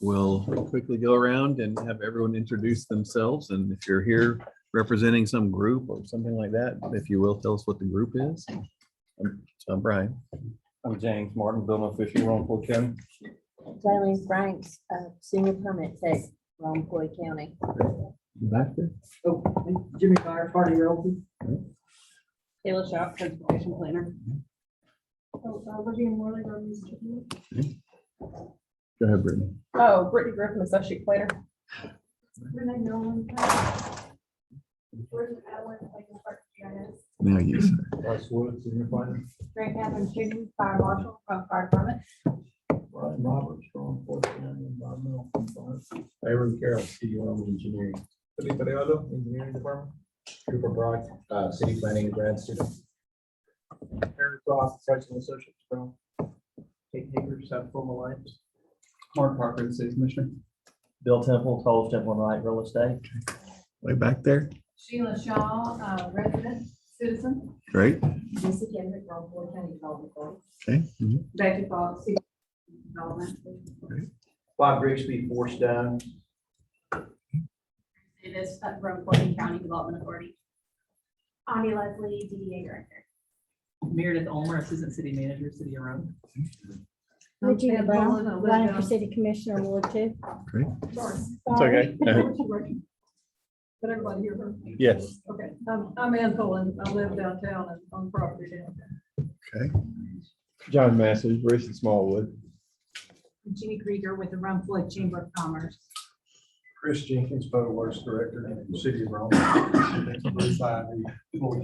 we'll quickly go around and have everyone introduce themselves. And if you're here representing some group or something like that, if you will, tell us what the group is. I'm Brian. I'm James Martin, building official, Rome Floyd County. Darlene Franks, Senior Permit Tech, Rome Floyd County. Back there. Oh, Jimmy Fire, Party Realty. Taylor Shop, Transportation Planner. Olivia Morley, Road Music. Go ahead, Brittany. Oh, Brittany Griffin, Associate Planner. Renee Nolan. Where's Adeline, like, Park GIS. Now you, sir. Bryce Wood, senior planner. Grant Evans, Junior Fire Marshal from Fire Department. Ryan Roberts, Rome Floyd County, environmental compliance. Aaron Carroll, city engineering. Felipe Aldo, engineering department. Cooper Bright, city planning grad student. Eric Ross, freshman associate from Kate Hager, South Formal Alliance. Mark Parker, the city commissioner. Bill Temple, Toll Temple and Wright Real Estate. Way back there. Sheila Shaw, resident, citizen. Great. Lisa Kendrick, Rome Floyd County Development Authority. Okay. Becky Fox, City Development. Bob Grigsby, Force Down. It is Rome Floyd County Development Authority. Ani Leslie, DDA Director. Meredith Ulmer, Assistant City Manager, City of Rome. Regina Brown, Nolan, running for City Commissioner, Ward 2. Great. Sorry. It's okay. Go ahead. But everybody hear her? Yes. Okay, I'm Ann Pullen. I live downtown and on property downtown. Okay. John Masters, Bruce and Smallwood. Jeannie Krieger with the Rome Floyd Chamber of Commerce. Chris Jenkins, Public Works Director, City of Rome. Floyd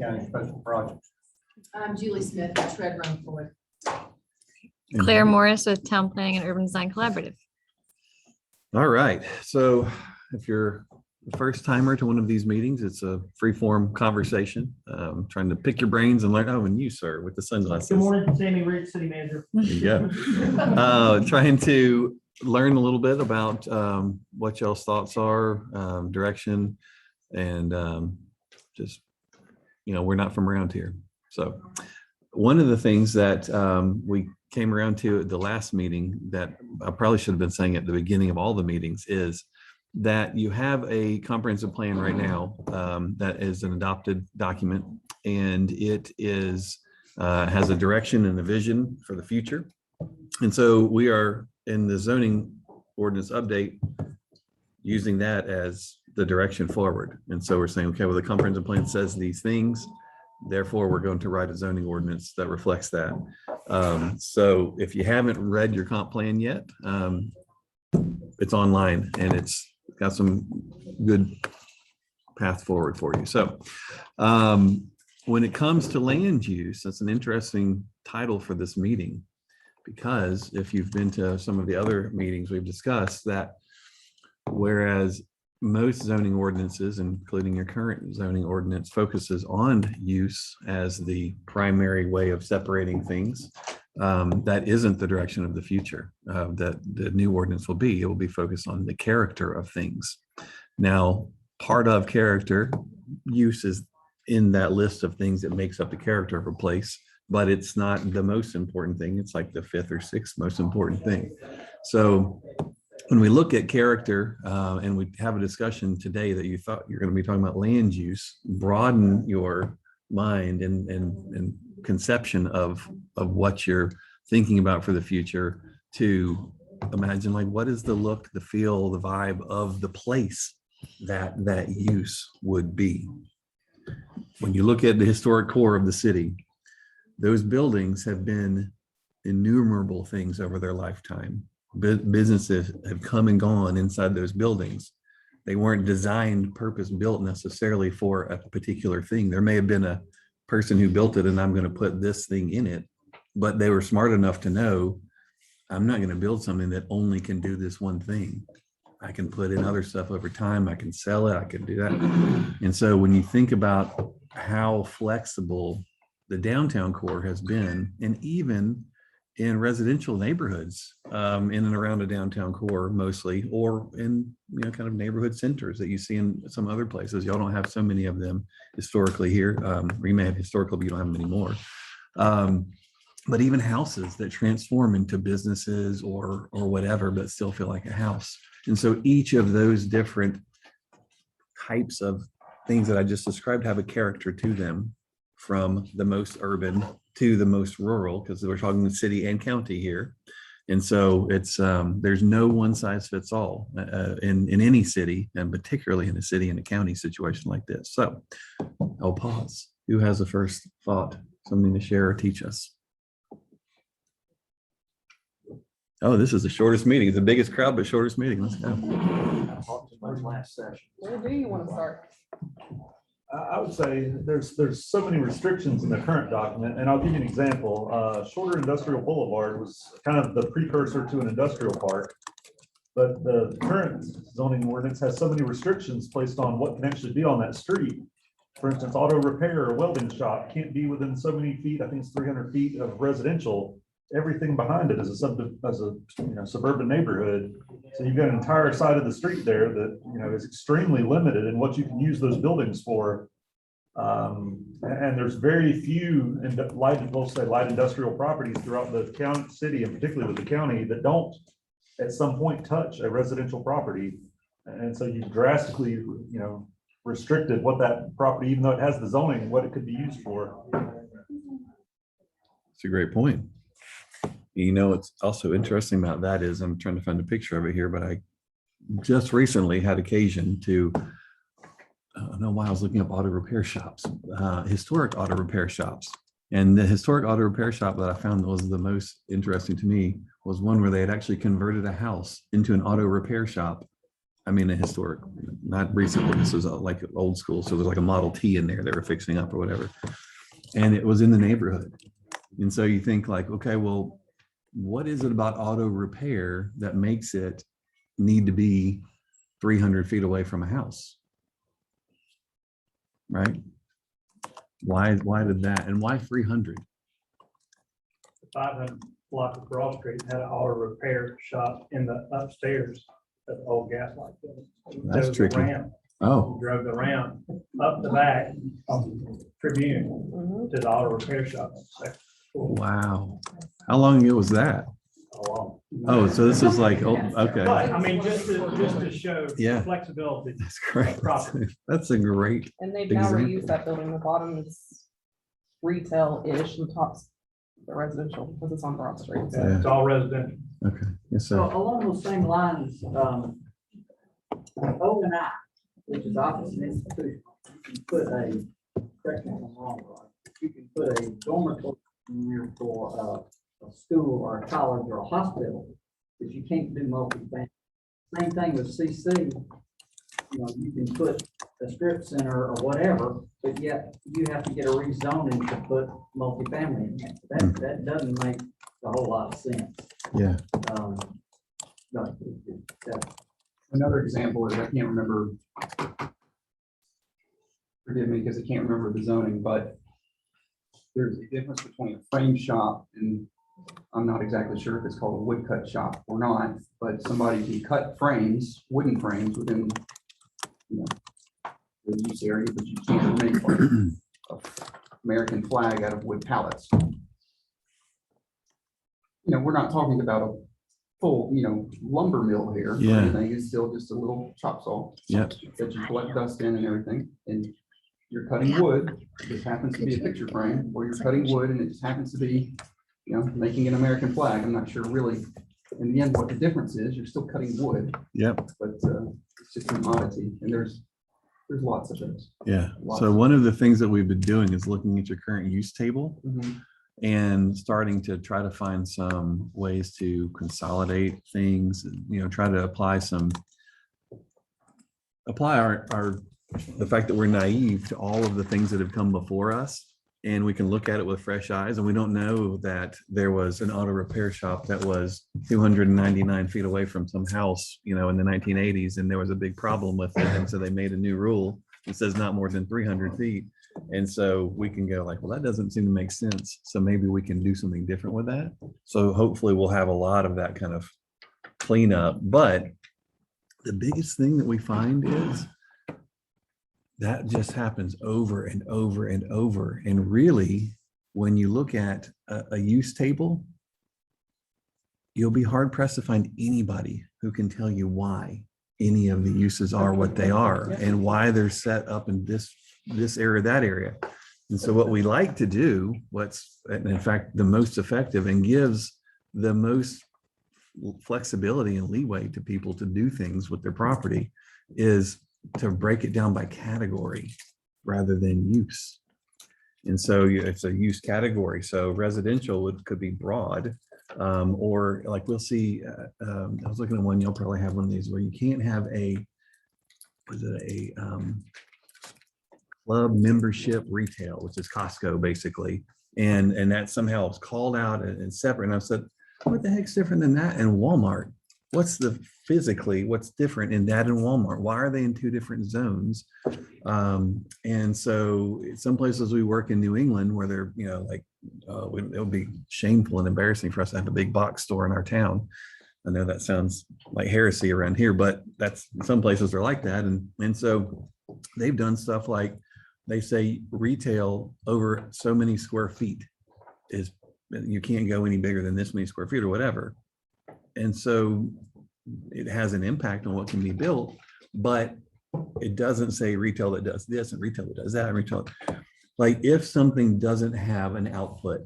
County Special Projects. I'm Julie Smith, Shred Rome Floyd. Claire Morris with Town Planning and Urban Design Collaborative. All right. So if you're a first timer to one of these meetings, it's a free form conversation. Trying to pick your brains and learn. Oh, and you, sir, with the sunglasses. Good morning, Sammy Ridge, city manager. There you go. Trying to learn a little bit about what y'all's thoughts are, direction, and just, we're not from around here. So one of the things that we came around to at the last meeting that I probably should have been saying at the beginning of all the meetings is that you have a comprehensive plan right now that is an adopted document, and it is has a direction and a vision for the future. And so we are in the zoning ordinance update using that as the direction forward. And so we're saying, okay, well, the comprehensive plan says these things, therefore we're going to write a zoning ordinance that reflects that. So if you haven't read your comp plan yet, it's online and it's got some good path forward for you. So when it comes to land use, that's an interesting title for this meeting, because if you've been to some of the other meetings we've discussed that, whereas most zoning ordinances, including your current zoning ordinance, focuses on use as the primary way of separating things, that isn't the direction of the future that the new ordinance will be. It will be focused on the character of things. Now, part of character use is in that list of things that makes up the character of a place, but it's not the most important thing. It's like the fifth or sixth most important thing. So when we look at character and we have a discussion today that you thought you're going to be talking about land use, broaden your mind and conception of what you're thinking about for the future, to imagine, like, what is the look, the feel, the vibe of the place that use would be. When you look at the historic core of the city, those buildings have been innumerable things over their lifetime. Businesses have come and gone inside those buildings. They weren't designed, purpose built necessarily for a particular thing. There may have been a person who built it and I'm going to put this thing in it, but they were smart enough to know, I'm not going to build something that only can do this one thing. I can put in other stuff over time. I can sell it. I can do that. And so when you think about how flexible the downtown core has been, and even in residential neighborhoods in and around a downtown core mostly, or in kind of neighborhood centers that you see in some other places. Y'all don't have so many of them historically here. Or you may have historical, but you don't have them anymore. but even houses that transform into businesses or whatever, but still feel like a house. And so each of those different types of things that I just described have a character to them, from the most urban to the most rural, because we're talking the city and county here. And so it's there's no one size fits all in any city, and particularly in a city and a county situation like this. So I'll pause. Who has a first thought, something to share or teach us? Oh, this is the shortest meeting. It's the biggest crowd, but shortest meeting. Let's go. Last session. Where do you want to start? I would say there's so many restrictions in the current document, and I'll give you an example. Shorter Industrial Boulevard was kind of the precursor to an industrial park. But the current zoning ordinance has so many restrictions placed on what can actually be on that street. For instance, auto repair or welding shop can't be within so many feet. I think it's 300 feet of residential. Everything behind it is a suburban neighborhood. So you've got an entire side of the street there that, is extremely limited in what you can use those buildings for. And there's very few light industrial properties throughout the county, city, and particularly with the county, that don't at some point touch a residential property. And so you've drastically, restricted what that property, even though it has the zoning, what it could be used for. It's a great point. What's also interesting about that is, I'm trying to find a picture of it here, but I just recently had occasion to, I don't know why I was looking up auto repair shops, historic auto repair shops. And the historic auto repair shop that I found that was the most interesting to me was one where they had actually converted a house into an auto repair shop. I mean, a historic, not recently, this was like old school. So there's like a Model T in there they were fixing up or whatever. And it was in the neighborhood. And so you think like, okay, well, what is it about auto repair that makes it need to be 300 feet away from a house? Right? Why did that? And why 300? 500 block of Broad Street had an auto repair shop in the upstairs of the old gas light building. That's There was a tricky. ramp. Oh, Drove the ramp up the back of Tribune to the auto repair shop. wow. How long ago was that? Oh, Oh, so this is like, oh, okay. but I mean, just to show Yeah. flexibility. That's great. That's a great, And they've now Example. reused that building. The bottom is retail-ish and top's the residential, because it's on Broad Street. Yeah. It's all residential. okay. Yes, So sir. along those same lines, overnight, which is office and institutional, you can put a, correct me if I'm wrong, Rod, you can put a dormitory in there for a school or a college or a hospital, but you can't do multi-family. Same thing with CC. You can put a strip center or whatever, but yet you have to get a rezoning to put multifamily in there. That doesn't make a whole lot of sense. Yeah. No, Another example is, I can't remember, forgive me because I can't remember the zoning, but there's a difference between a frame shop and I'm not exactly sure if it's called a woodcut shop or not, but somebody can cut frames, wooden frames within, the use area, but you can't make an American flag out of wood pallets. We're not talking about a full, lumber mill here. Or Yeah. anything. It's still just a little chop saw. Yep. That you collect dust in and everything, and you're cutting wood. This happens to be a picture frame, or you're cutting wood and it just happens to be, making an American flag. I'm not sure really in the end what the difference is. You're still cutting wood, Yep. but it's just an oddity, and there's lots of those. Yeah. So one of the things that we've been doing is looking at your current use table and starting to try to find some ways to consolidate things, try to apply the fact that we're naive to all of the things that have come before us. And we can look at it with fresh eyes, and we don't know that there was an auto repair shop that was 299 feet away from some house, in the 1980s, and there was a big problem with it. And so they made a new rule that says not more than 300 feet. And so we can go like, well, that doesn't seem to make sense. So maybe we can do something different with that. So hopefully we'll have a lot of that kind of cleanup. But the biggest thing that we find is that just happens over and over and over. And really, when you look at a use table, you'll be hard pressed to find anybody who can tell you why any of the uses are what they are and why they're set up in this area, that area. And so what we like to do, what's in fact the most effective and gives the most flexibility and leeway to people to do things with their property, is to break it down by category rather than use. And so it's a use category. So residential could be broad, or like we'll see, I was looking at one, you'll probably have one of these where you can't have club membership retail, which is Costco basically. And that somehow is called out and separate. And I said, what the heck's different than that and Walmart? What's different in that and Walmart? Why are they in two different zones? And so some places we work in New England where they're, it'll be shameful and embarrassing for us to have a big box store in our town. I know that sounds like heresy around here, but that's some places are like that. And so they've done stuff like they say retail over so many square feet is, you can't go any bigger than this many square feet or whatever. And so it has an impact on what can be built, but it doesn't say retail that does this and retail that does that and retail. Like if something doesn't have an output,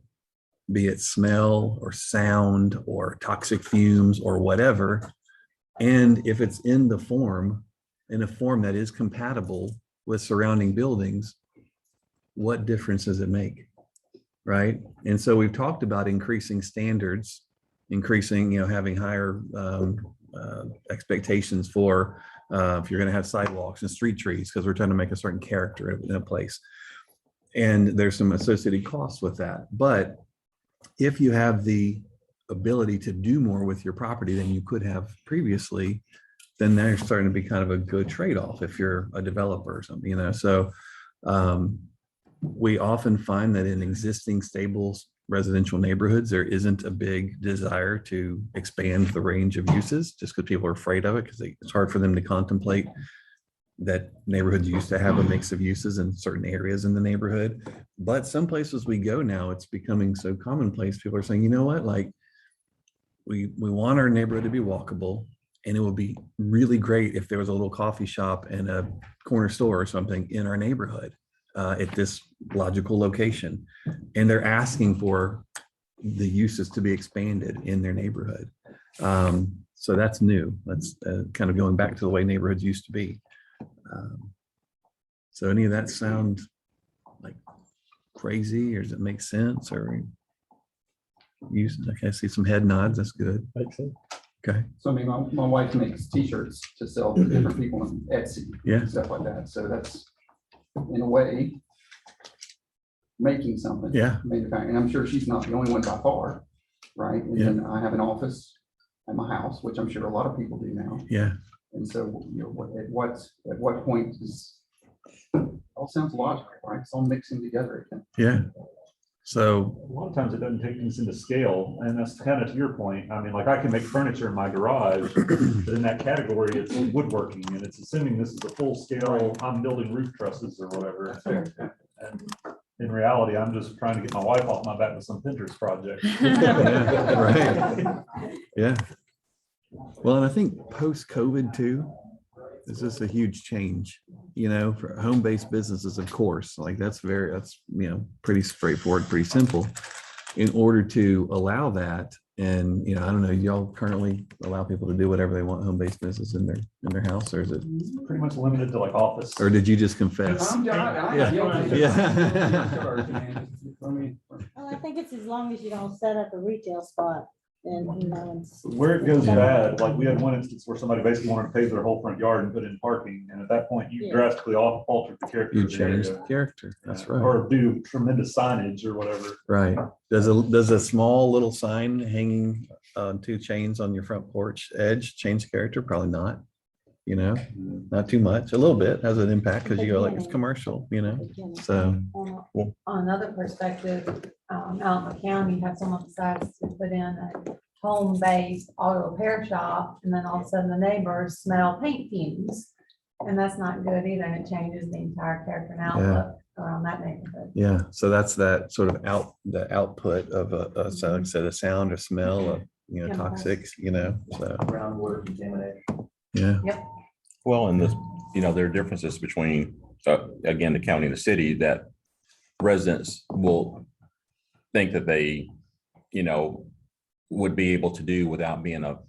be it smell or sound or toxic fumes or whatever, and if it's in a form that is compatible with surrounding buildings, what difference does it make? Right. And so we've talked about increasing standards, having higher expectations for if you're going to have sidewalks and street trees, because we're trying to make a certain character in a place. And there's some associated costs with that. But if you have the ability to do more with your property than you could have previously, then there's starting to be kind of a good trade-off if you're a developer or something, So we often find that in existing stable residential neighborhoods, there isn't a big desire to expand the range of uses just because people are afraid of it, because it's hard for them to contemplate that neighborhoods used to have a mix of uses in certain areas in the neighborhood. But some places we go now, it's becoming so commonplace. People are saying, you know what, like we want our neighborhood to be walkable, and it would be really great if there was a little coffee shop and a corner store or something in our neighborhood at this logical location. And they're asking for the uses to be expanded in their neighborhood. So that's new. That's kind of going back to the way neighborhoods used to be. So any of that sound like crazy, or does it make sense? Or okay, I see some head nods. That's good. Makes sense. Okay. So I mean, my wife makes t-shirts to sell to different people on Etsy. Yeah. And stuff like that. So that's, in a way, making something. Yeah. Manufacturing. And I'm sure she's not the only one by far, right? And then I have an office at my house, which I'm sure a lot of people do now. Yeah. And so, at what point is, all sounds logical, right? It's all mixing together again. Yeah. So A lot of times it doesn't take things into scale, and that's kind of to your point. I mean, like I can make furniture in my garage, but in that category, it's woodworking, and it's assuming this is a full scale, I'm building roof trusses or whatever. And in reality, I'm just trying to get my wife off my back with some Pinterest project. yeah, right. Yeah. Well, and I think post-COVID too, this is a huge change, for home-based businesses, of course, like that's pretty straightforward, pretty simple. In order to allow that, and I don't know, y'all currently allow people to do whatever they want home-based business in their house, or is it Pretty much limited to like office. or did you just confess? Yeah. Well, I think it's as long as you don't set up a retail spot, then Where it goes bad, like we had one instance where somebody basically wanted to pave their whole front yard and put in parking, and at that point, you drastically altered the character. You of the changed area. the character. That's right. Or do tremendous signage or whatever. Right. Does a small little sign hanging on two chains on your front porch edge change character? Probably not. Not too much. A little bit has an impact because you go like it's commercial. So on another perspective, out in the county, you have someone decides to put in a home-based auto repair shop, and then all of a sudden the neighbors smell paint fumes. And that's not good either, and it changes the entire character and outlook around that neighborhood. Yeah, so that's that sort of the output of so like I said, a sound, a smell, of Chemicals. toxics, so, Groundwater contamination. yeah. Well, and this, there are differences between, again, the county and the city that residents will think that they, would be able to do without being a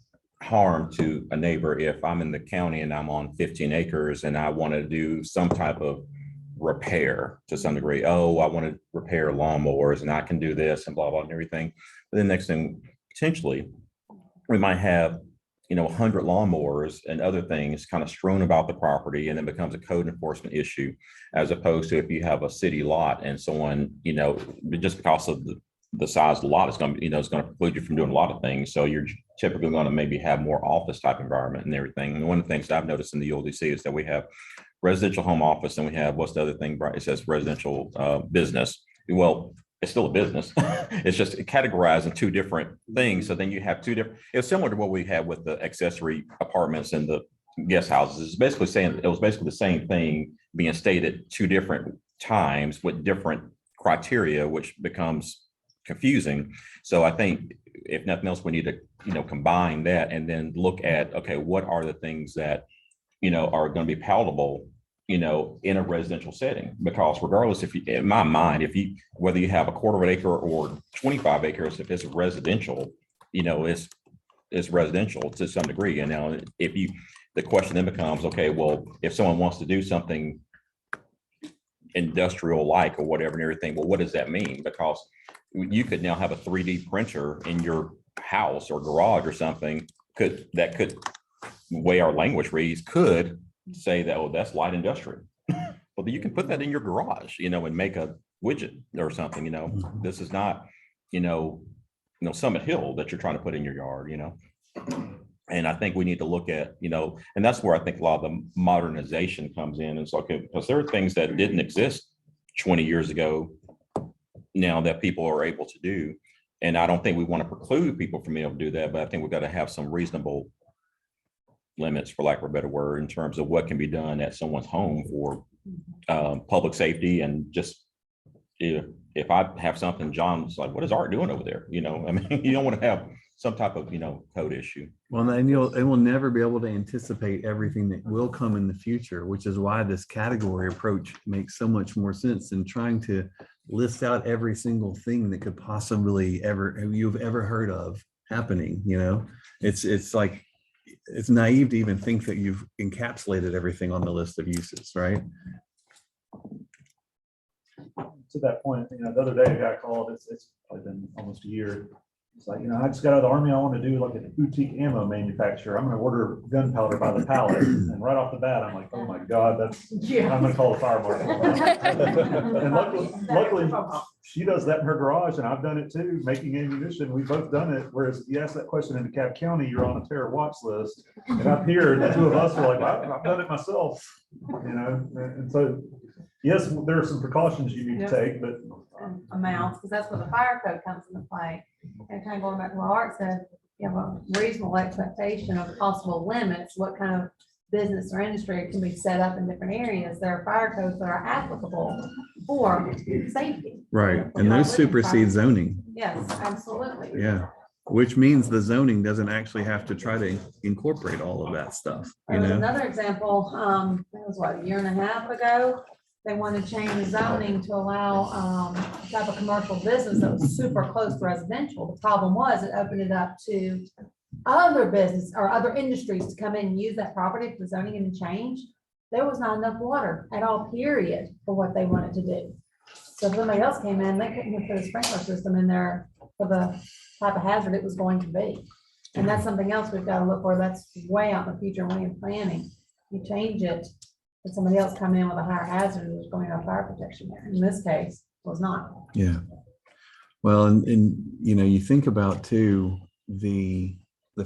harm to a neighbor. If I'm in the county and I'm on 15 acres and I want to do some type of repair to some degree, I want to repair lawnmowers and I can do this and blah, blah, and everything. But then next thing, potentially, we might have 100 lawnmowers and other things kind of strewn about the property, and it becomes a code enforcement issue, as opposed to if you have a city lot and someone, just because of the size of the lot is going to, it's going to preclude you from doing a lot of things. So you're typically going to maybe have more office type environment and everything. And one of the things that I've noticed in the ULDC is that we have residential home office and we have, what's the other thing, Brian? It says residential business. Well, it's still a business. It's just categorized in two different things. So then you have two different, it's similar to what we had with the accessory apartments and the guest houses. It's basically saying, it was basically the same thing being stated two different times with different criteria, which becomes confusing. So I think if nothing else, we need to, combine that and then look at, okay, what are the things that, are going to be palatable, in a residential setting? Because regardless, if you, in my mind, whether you have a quarter of an acre or 25 acres, if it's residential, it's residential to some degree. And now the question then becomes, okay, well, if someone wants to do something industrial like or whatever and everything, well, what does that mean? Because you could now have a 3D printer in your house or garage or something that could, way our language reads, could say that, oh, that's light industrial. Well, you can put that in your garage, and make a widget or something. This is not, Summit Hill that you're trying to put in your yard, And I think we need to look at, and that's where I think a lot of the modernization comes in. And so, okay, because there are things that didn't exist 20 years ago now that people are able to do. And I don't think we want to preclude people from being able to do that, but I think we've got to have some reasonable limits, for lack of a better word, in terms of what can be done at someone's home for public safety. And just if I have something, John's like, what is Art doing over there? You don't want to have some type of, code issue. Well, and we'll never be able to anticipate everything that will come in the future, which is why this category approach makes so much more sense than trying to list out every single thing that could possibly you've ever heard of happening. It's like, it's naive to even think that you've encapsulated everything on the list of uses, right? To that point, the other day a guy called, it's probably been almost a year. It's like, I just got out of the Army. I want to do like a boutique ammo manufacturer. I'm going to order gunpowder by the pallet. And right off the bat, I'm like, oh my God, I'm going to call the fire marshal. And luckily, she does that in her garage, and I've done it too, making ammunition. We've both done it. Whereas if you ask that question in DeKalb County, you're on a terror watch list. And up here, the two of us are like, I've done it myself, And so, yes, there are some precautions you need to take, but Amounts, because that's where the fire code comes into play. And kind of going back to what Art said, you have a reasonable expectation of possible limits, what kind of business or industry can be set up in different areas. There are fire codes that are applicable for safety. Right, and those supersede zoning. Yes, absolutely. Yeah, which means the zoning doesn't actually have to try to incorporate all of that stuff. There was another example, that was what, a year and a half ago. They wanted to change the zoning to allow a type of commercial business that was super close to residential. The problem was it opened it up to other business or other industries to come in and use that property if the zoning had changed. There was not enough water at all, period, for what they wanted to do. So if somebody else came in, they couldn't even put a sprinkler system in there for the type of hazard it was going to be. And that's something else we've got to look for. That's way out in the future, way in planning. You change it, but somebody else come in with a higher hazard who's going to have fire protection there. In this case, was not. Yeah. Well, and you think about too, the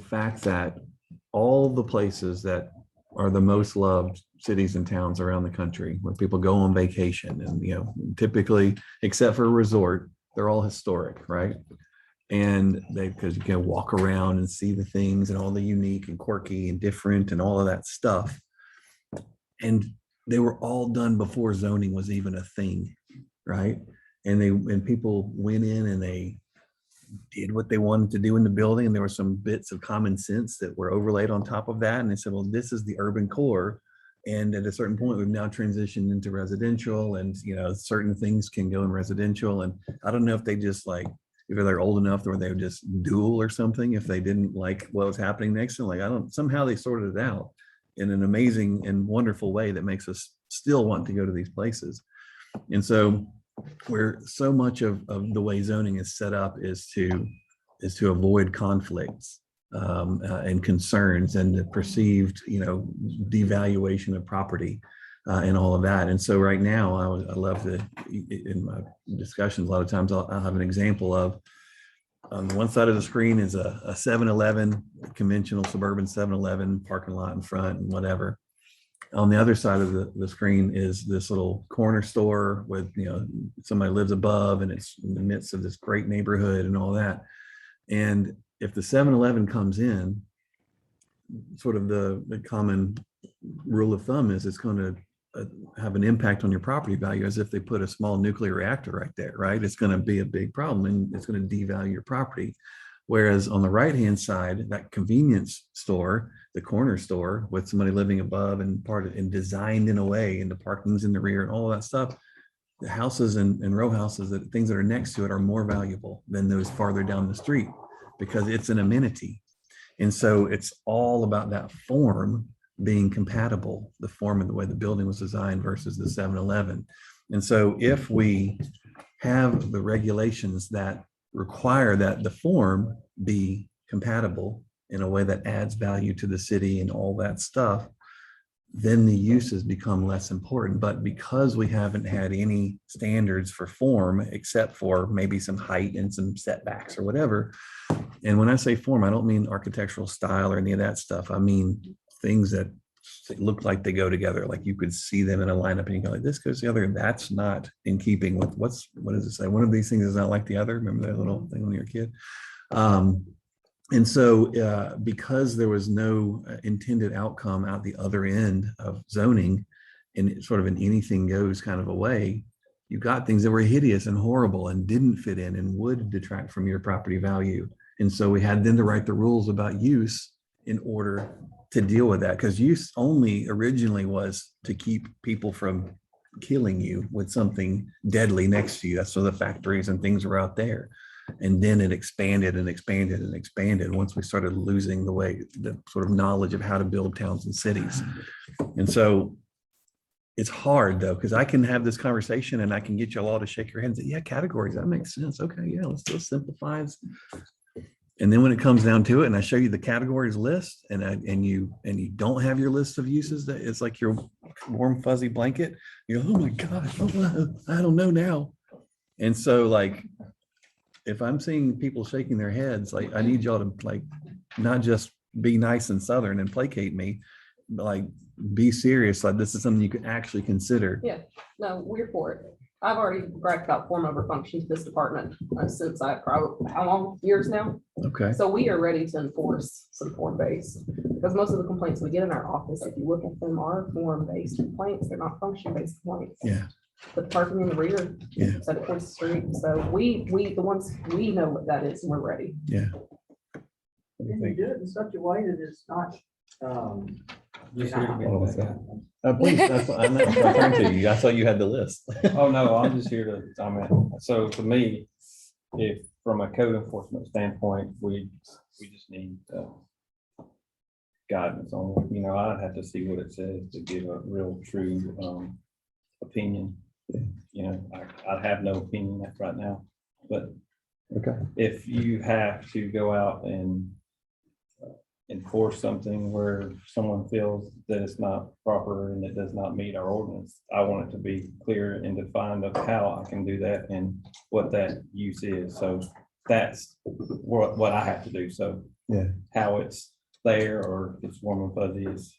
fact that all the places that are the most loved cities and towns around the country, where people go on vacation and, typically, except for a resort, they're all historic, right? And because you can walk around and see the things and all the unique and quirky and different and all of that stuff. And they were all done before zoning was even a thing, right? And people went in and they did what they wanted to do in the building, and there were some bits of common sense that were overlaid on top of that. And they said, well, this is the urban core. And at a certain point, we've now transitioned into residential, and certain things can go in residential. And I don't know if they just like, if they're old enough where they would just duel or something, if they didn't like what was happening next to them. Like, somehow they sorted it out in an amazing and wonderful way that makes us still want to go to these places. And so where so much of the way zoning is set up is to avoid conflicts and concerns and the perceived, devaluation of property and all of that. And so right now, I love to, in my discussions, a lot of times I'll have an example of, on the one side of the screen is a 7-Eleven, conventional suburban 7-Eleven parking lot in front and whatever. On the other side of the screen is this little corner store with, somebody lives above, and it's in the midst of this great neighborhood and all that. And if the 7-Eleven comes in, sort of the common rule of thumb is it's going to have an impact on your property value, as if they put a small nuclear reactor right there, right? It's going to be a big problem, and it's going to devalue your property. Whereas on the right-hand side, that convenience store, the corner store with somebody living above and designed in a way, and the parking's in the rear and all that stuff, the houses and row houses, things that are next to it are more valuable than those farther down the street, because it's an amenity. And so it's all about that form being compatible, the form and the way the building was designed versus the 7-Eleven. And so if we have the regulations that require that the form be compatible in a way that adds value to the city and all that stuff, then the uses become less important. But because we haven't had any standards for form, except for maybe some height and some setbacks or whatever. And when I say form, I don't mean architectural style or any of that stuff. I mean things that look like they go together, like you could see them in a lineup and you go like, this goes together, and that's not in keeping with what does it say? One of these things is not like the other. Remember that little thing when you were a kid? And so because there was no intended outcome out the other end of zoning, in sort of an anything goes kind of a way, you got things that were hideous and horrible and didn't fit in and would detract from your property value. And so we had then to write the rules about use in order to deal with that, because use only originally was to keep people from killing you with something deadly next to you. That's so the factories and things were out there. And then it expanded and expanded and expanded once we started losing the sort of knowledge of how to build towns and cities. And so it's hard though, because I can have this conversation and I can get you all to shake your head and say, yeah, categories, that makes sense. Okay, yeah, let's do simplifies. And then when it comes down to it, and I show you the categories list, and you don't have your list of uses, that it's like your warm fuzzy blanket. You go, oh my gosh, I don't know now. And so like, if I'm seeing people shaking their heads, like I need y'all to like not just be nice and Southern and placate me, but like be serious. Like this is something you could actually consider. Yeah, no, we're for it. I've already bragged about form over functions this department since I probably, how long, years now? Okay. So we are ready to enforce some form-based, because most of the complaints we get in our office, if you look at them, are form-based complaints. They're not function-based complaints. Yeah. The parking in the rear, Yeah. set across the street. So we, the ones, we know what that is and we're ready. Yeah. And you do it in such a way that it's not, Please, that's what I know. I'm referring to you. I thought you had the list. Oh, no, I'm just here to comment. So for me, if from a code enforcement standpoint, we just need guidance on, I'd have to see what it says to give a real true opinion. I have no opinion right now, but okay, if you have to go out and enforce something where someone feels that it's not proper and it does not meet our ordinance, I want it to be clear and defined of how I can do that and what that use is. So that's what I have to do. So yeah, how it's there or if it's warm and fuzzy is,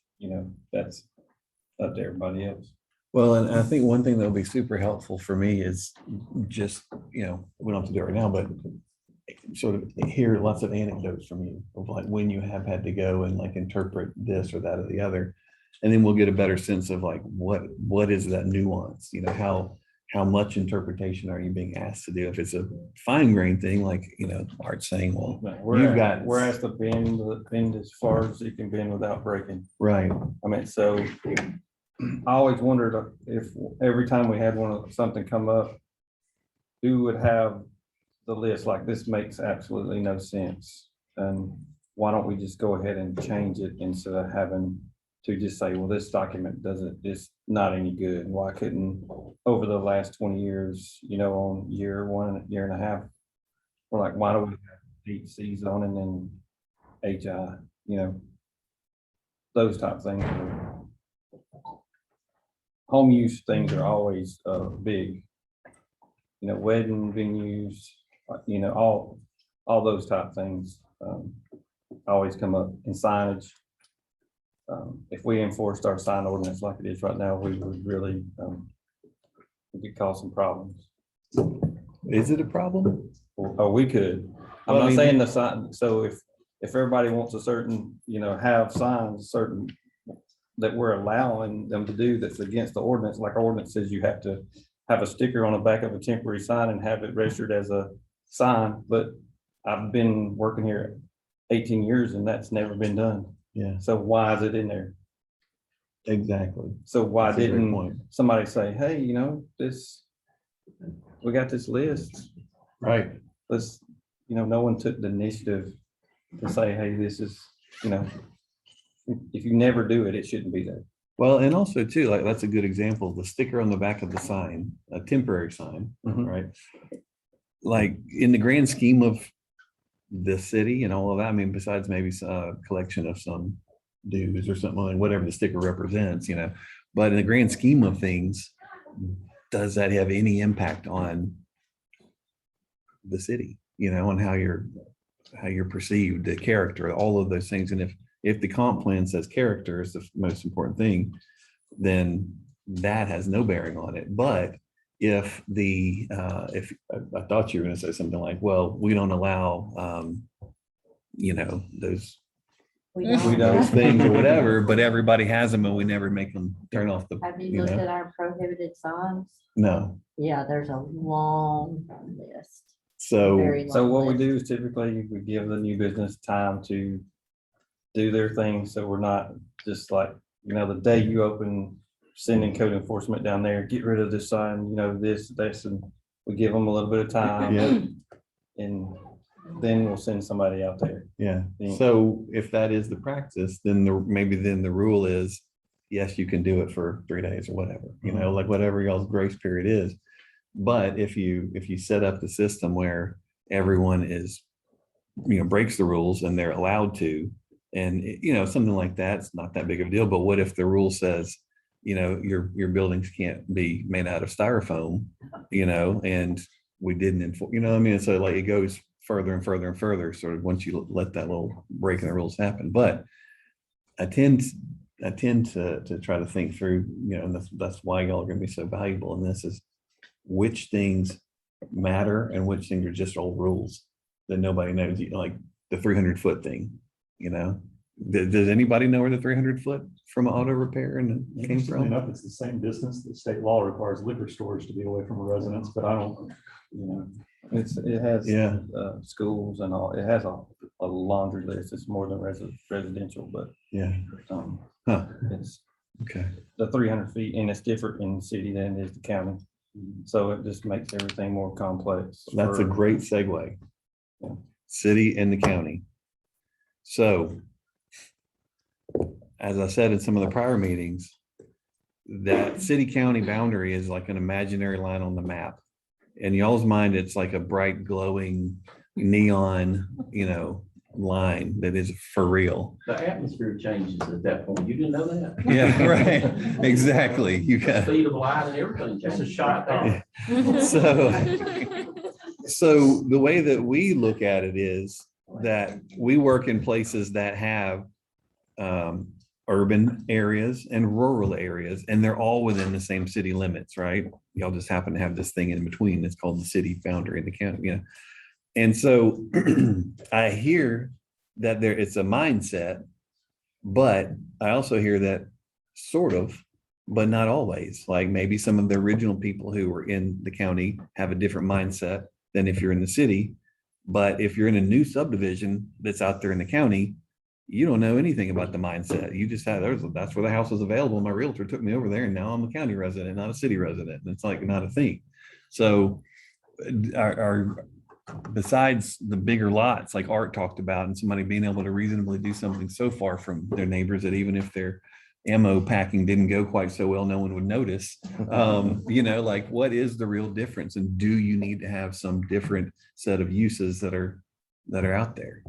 that's up to everybody else. Well, and I think one thing that'll be super helpful for me is just, we don't have to do it right now, but sort of hear lots of anecdotes from you of like when you have had to go and like interpret this or that or the other. And then we'll get a better sense of like, what is that nuance? You know, how much interpretation are you being asked to do? If it's a fine grained thing, like, you know, Art's saying, well, you've got. We're asked to bend as far as you can bend without breaking. Right. I mean, so I always wondered if every time we had something come up, who would have the list, like this makes absolutely no sense. And why don't we just go ahead and change it instead of having to just say, well, this document it's not any good. Why couldn't, over the last 20 years, you know, on year 1, year and a half, we're like, why do we have HC zoning and HI, you know, those type of things. Home use things are always big, you know, wedding venues, you know, all those type of things always come up in signage. If we enforced our sign ordinance like it is right now, we would really, it could cause some problems. Is it a problem? Oh, we could. I'm Well, I not mean, saying the sign, so if everybody wants a certain, you know, have signs, certain that we're allowing them to do that's against the ordinance, like our ordinance says you have to have a sticker on the back of a temporary sign and have it registered as a sign, but I've been working here 18 years and that's never been done. Yeah, So why is it in there? exactly. So why That's a great didn't point. somebody say, hey, you know, we got this list. Right. Let's, you know, no one took the initiative to say, hey, this is, you know, if you never do it, it shouldn't be there. Well, and also too, like, that's a good example, the sticker on the back of the sign, a temporary sign, right? Like, in the grand scheme of the city and all of that, I mean, besides maybe a collection of some dues or something, like whatever the sticker represents, you know, but in the grand scheme of things, does that have any impact on the city, you know, and how you're perceived, the character, all of those things? And if the comp plan says character is the most important thing, then that has no bearing on it. But if I thought you were going to say something like, well, we don't allow, you know, those things or whatever, but everybody has them and we never make them turn off the. Have you looked at our prohibited signs? No. Yeah, there's a long list. So what we do is typically we give the new business time to do their thing. So we're not just like, you know, the day you open, sending code enforcement down there, get rid of this sign, you know, this, and we give them a little bit of time. Yeah. And then we'll send somebody out there. Yeah. So if that is the practice, then maybe the rule is, yes, you can do it for 3 days or whatever, you know, like whatever y'all's grace period is. But if you set up the system where everyone is, you know, breaks the rules and they're allowed to, and, you know, something like that's not that big of a deal. But what if the rule says, you know, your buildings can't be made out of styrofoam, you know, and we didn't enforce, you know what I mean? So like it goes further and further and further, sort of, once you let that little break in the rules happen. But I tend to try to think through, you know, and that's why y'all are going to be so valuable in this, is which things matter and which things are just old rules that nobody knows, like the 300-foot thing, you know. Does anybody know where the 300-foot from auto repair and came from? Enough, it's the same distance that state law requires liquor stores to be away from a residence, but I don't, you know. It has schools and all. It has a laundry list. It's more than residential, but yeah, it's okay. The 300 feet, and it's different in the city than it is the county. So it just makes everything more complex. That's a great segue. Yeah. City and the county. So, as I said in some of the prior meetings, that city-county boundary is like an imaginary line on the map. In y'all's mind, it's like a bright, glowing neon, you know, line that is for real. The atmosphere changes at that point. You didn't know that? Yeah, right. Exactly. You got speed of light and everything changes. It's a shot there. So the way that we look at it is that we work in places that have urban areas and rural areas, and they're all within the same city limits, right? Y'all just happen to have this thing in between. It's called the city boundary in the county, you know? And so I hear that it's a mindset, but I also hear that sort of, but not always. Like maybe some of the original people who were in the county have a different mindset than if you're in the city. But if you're in a new subdivision that's out there in the county, you don't know anything about the mindset. You just have, that's where the house was available. My realtor took me over there and now I'm a county resident, not a city resident. And it's like not a thing. So besides the bigger lots like Art talked about and somebody being able to reasonably do something so far from their neighbors that even if their ammo packing didn't go quite so well, no one would notice. Like what is the real difference? And do you need to have some different set of uses that are out there?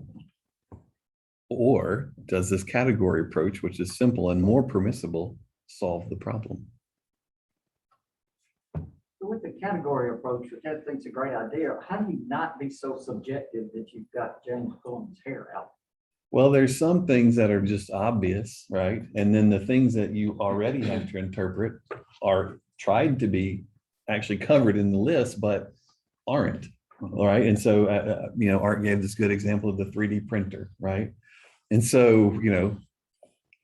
Or does this category approach, which is simple and more permissible, solve the problem? With the category approach, which I think is a great idea, how do you not be so subjective that you've got James pulling his hair out? Well, there's some things that are just obvious, right? And then the things that you already have to interpret are tried to be actually covered in the list, but aren't. All right. And so, Art gave this good example of the 3D printer, right? And so,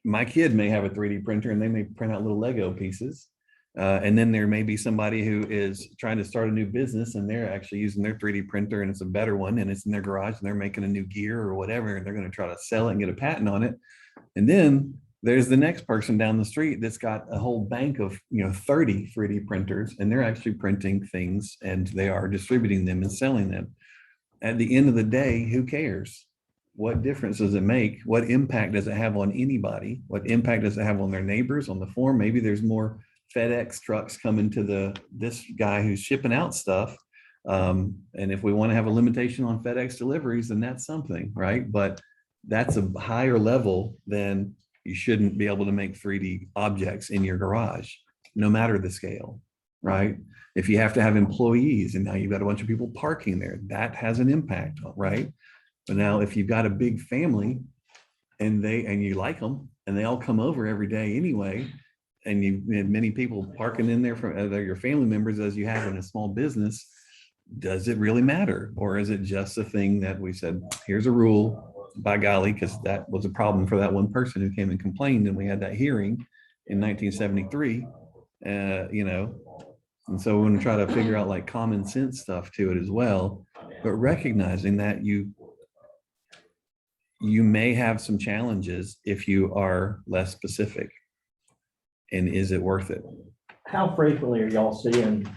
my kid may have a 3D printer and they may print out little Lego pieces. And then there may be somebody who is trying to start a new business and they're actually using their 3D printer and it's a better one and it's in their garage and they're making a new gear or whatever, and they're going to try to sell it and get a patent on it. And then there's the next person down the street that's got a whole bank of 30 3D printers and they're actually printing things and they are distributing them and selling them. At the end of the day, who cares? What difference does it make? What impact does it have on anybody? What impact does it have on their neighbors, on the farm? Maybe there's more FedEx trucks coming to this guy who's shipping out stuff. And if we want to have a limitation on FedEx deliveries, then that's something, right? But that's a higher level than you shouldn't be able to make 3D objects in your garage, no matter the scale, right? If you have to have employees and now you've got a bunch of people parking there, that has an impact, right? But now if you've got a big family and you like them and they all come over every day anyway, and you had many people parking in there from other your family members as you have in a small business, does it really matter? Or is it just a thing that we said, here's a rule, by golly, because that was a problem for that one person who came and complained and we had that hearing in 1973, and so we're going to try to figure out like common sense stuff to it as well, but recognizing that you may have some challenges if you are less specific. And is it worth it? How frequently are y'all seeing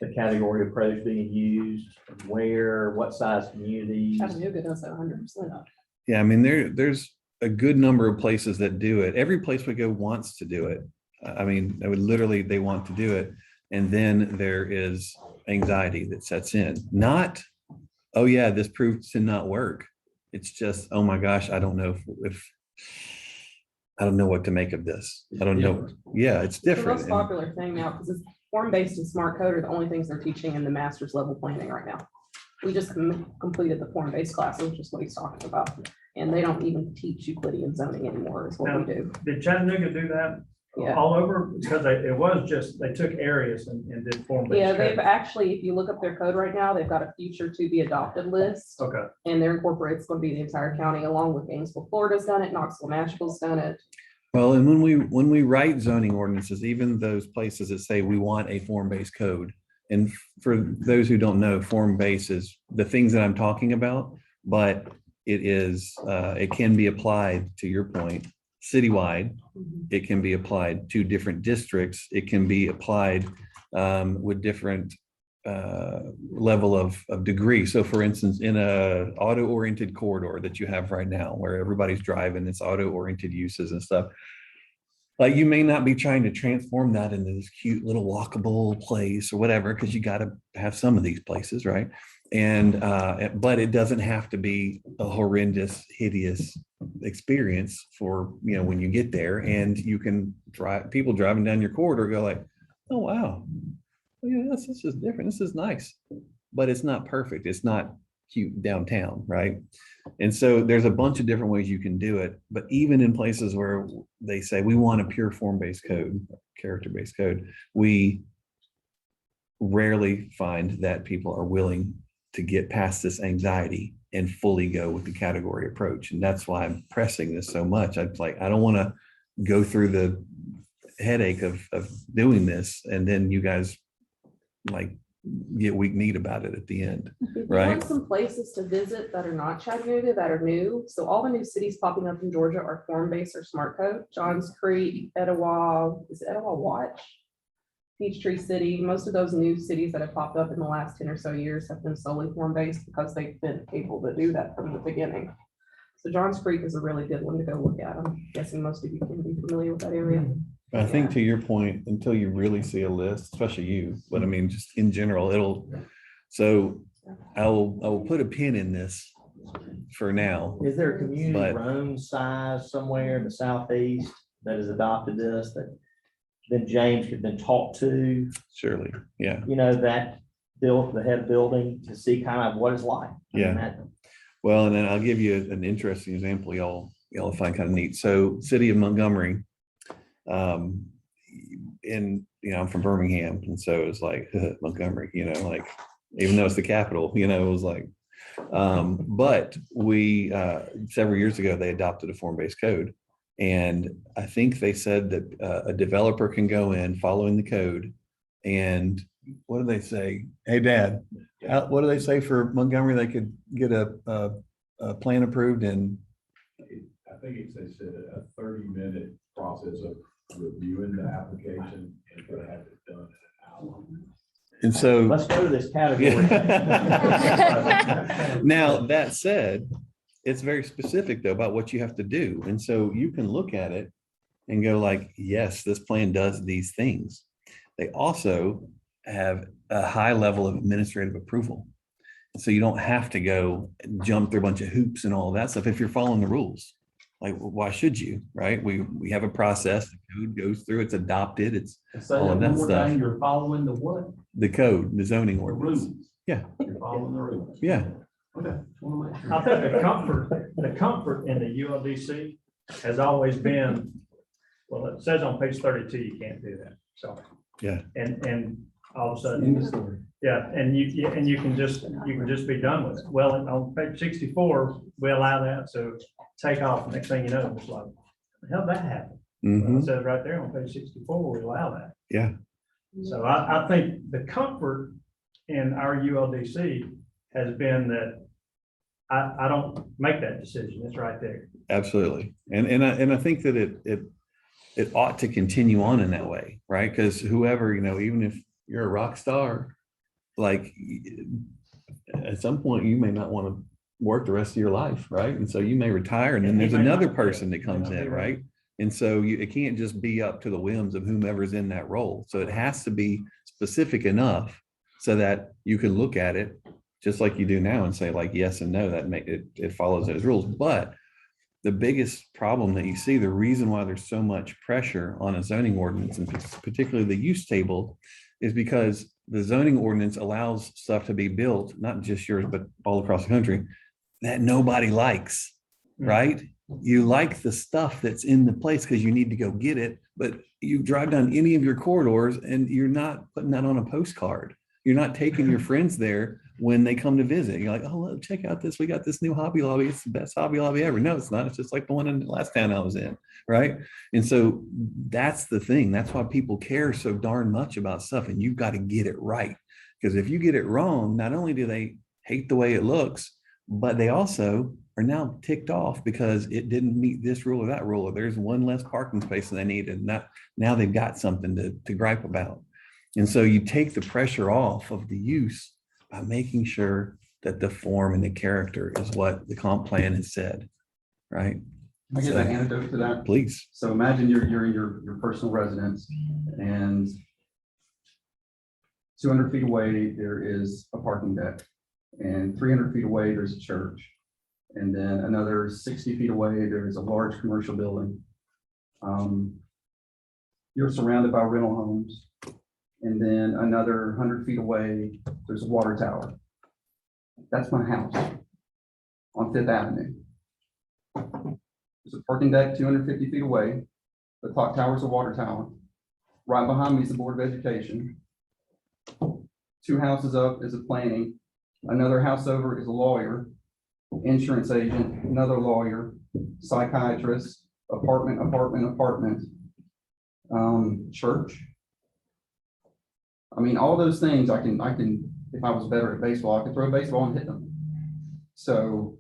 the category approach being used? Where, what size communities? Chattanooga does that 100% of. Yeah, I mean, there's a good number of places that do it. Every place we go wants to do it. I mean, they want to do it. And then there is anxiety that sets in. Not, oh yeah, this proved to not work. It's just, oh my gosh, I don't know if I don't know what to make of this. I don't know. Yeah, it's The different. most popular thing now, because it's form-based and smart code are the only things they're teaching in the master's level planning right now. We just completed the form-based classes, which is what he's talking about. And they don't even teach Euclidean zoning anymore is what we do. Did Chattanooga do that Yeah. all over? Because it was just, they took areas and did form-based. Yeah, code. they've actually, if you look up their code right now, they've got a future to be adopted list. Okay. And they're incorporated, it's going to be the entire county along with Gainesville, Florida's done it, Knoxville, Nashville's done it. Well, and when we write zoning ordinances, even those places that say we want a form-based code, and for those who don't know, form-based is the things that I'm talking about, but it can be applied, to your point, citywide. It can be applied to different districts. It can be applied with different level of degree. So for instance, in a auto-oriented corridor that you have right now, where everybody's driving, it's auto-oriented uses and stuff. Like you may not be trying to transform that into this cute little walkable place or whatever, because you got to have some of these places, right? And but it doesn't have to be a horrendous, hideous experience for when you get there, and you can people driving down your corridor go like, oh wow, yeah, this is different. This is nice, but it's not perfect. It's not cute downtown, right? And so there's a bunch of different ways you can do it. But even in places where they say we want a pure form-based code, character-based code, we rarely find that people are willing to get past this anxiety and fully go with the category approach. And that's why I'm pressing this so much. I don't want to go through the headache of doing this, and then you guys like get weak kneed about it at the end. If you Right. want some places to visit that are not Chattanooga, that are new, so all the new cities popping up in Georgia are form-based or smart code. Johns Creek, Etowah, is it Etowah Watch? Peachtree City, most of those new cities that have popped up in the last 10 or so years have been solely form-based because they've been able to do that from the beginning. So Johns Creek is a really good one to go look at. I'm guessing most of you can be familiar with that area. I think to your point, until you really see a list, especially you, but I mean, just in general, so I will put a pin in this for now. Is there a community But- Rome size somewhere in the southeast that has adopted this, that then James could then talk to, Surely, yeah. that built the head building to see kind of what it's like? I mean, Yeah. that- Well, and then I'll give you an interesting example y'all find kind of neat. So city of Montgomery, I'm from Birmingham, and so it's like Montgomery, like, even though it's the capital, it was like, but we, several years ago, they adopted a form-based code. And I think they said that a developer can go in following the code, and what do they say? Hey, Dad, what do they say for Montgomery? They could get a plan approved in, I think they said a 30-minute process of reviewing the application and to have it done in an hour. and so. Let's go to this category. Now, that said, it's very specific though about what you have to do. And so you can look at it and go like, yes, this plan does these things. They also have a high level of administrative approval. So you don't have to go and jump through a bunch of hoops and all of that stuff if you're following the rules. Like, why should you, right? We have a process, the code goes through, it's adopted, it's all of that stuff. You're following the what? The code, the zoning The ordinance. rules. Yeah. You're following the rules. Yeah. Okay. Just wanna make sure. I think the comfort in the ULDC has always been, well, it says on page 32, you can't do that, so. Yeah. And all of a End of sudden, story. yeah, and you can just be done with it. Well, on page 64, we allow that, so take off, next thing you know, it's like, how'd that happen? Well, Mhm. it says right there on page 64, we allow that. Yeah. So I think the comfort in our ULDC has been that I don't make that decision. It's right there. Absolutely. And I think that it ought to continue on in that way, right? Because whoever, even if you're a rock star, like at some point you may not want to work the rest of your life, right? And so you may retire, and then And he there's may another not, person yeah, that comes may not in, be right. right? And so it can't just be up to the whims of whomever's in that role. So it has to be specific enough so that you can look at it just like you do now and say like yes and no, that it follows those rules. But the biggest problem that you see, the reason why there's so much pressure on a zoning ordinance, and particularly the use table, is because the zoning ordinance allows stuff to be built, not just yours, but all across the country, that nobody likes, right? You like the stuff that's in the place because you need to go get it, but you drive down any of your corridors and you're not putting that on a postcard. You're not taking your friends there when they come to visit. You're like, oh, look, check out this. We got this new Hobby Lobby. It's the best Hobby Lobby ever. No, it's not. It's just like the one in the last town I was in, right? And so that's the thing. That's why people care so darn much about stuff. And you've got to get it right. Because if you get it wrong, not only do they hate the way it looks, but they also are now ticked off because it didn't meet this rule or that rule, or there's one less parking space than they needed. And now they've got something to gripe about. And so you take the pressure off of the use by making sure that the form and the character is what the comp plan has said, right? I give an anecdote to that. Please. So imagine you're in your personal residence, and 200 feet away, there is a parking deck, and 300 feet away, there's a church. And then another 60 feet away, there is a large commercial building. You're surrounded by rental homes. And then another 100 feet away, there's a water tower. That's my house on Fifth Avenue. There's a parking deck 250 feet away. The clock tower is a water tower. Right behind me is the Board of Education. 2 houses up is a planning. Another house over is a lawyer, insurance agent, another lawyer, psychiatrist, apartment. church. I mean, all those things I can, if I was better at baseball, I could throw a baseball and hit them. So,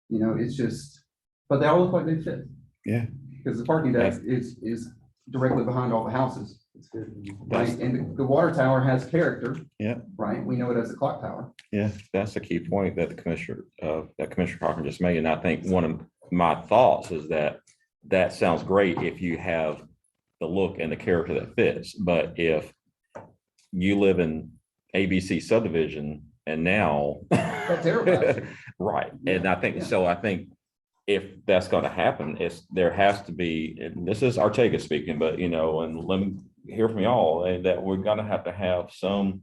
you know, it's just, but they all look like they fit. Yeah. Because the parking deck is directly behind all the houses. Right, and the water tower has character. Yeah. Right, we know it as a clock tower. Yeah, that's the key point that Commissioner Cochran just made. And I think one of my thoughts is that sounds great if you have the look and the character that fits. But if you live in ABC subdivision and now. That's everybody. Right. And I think, so I think if that's going to happen, there has to be, and this is Artega speaking, but you know, and let me hear from y'all, and that we're going to have some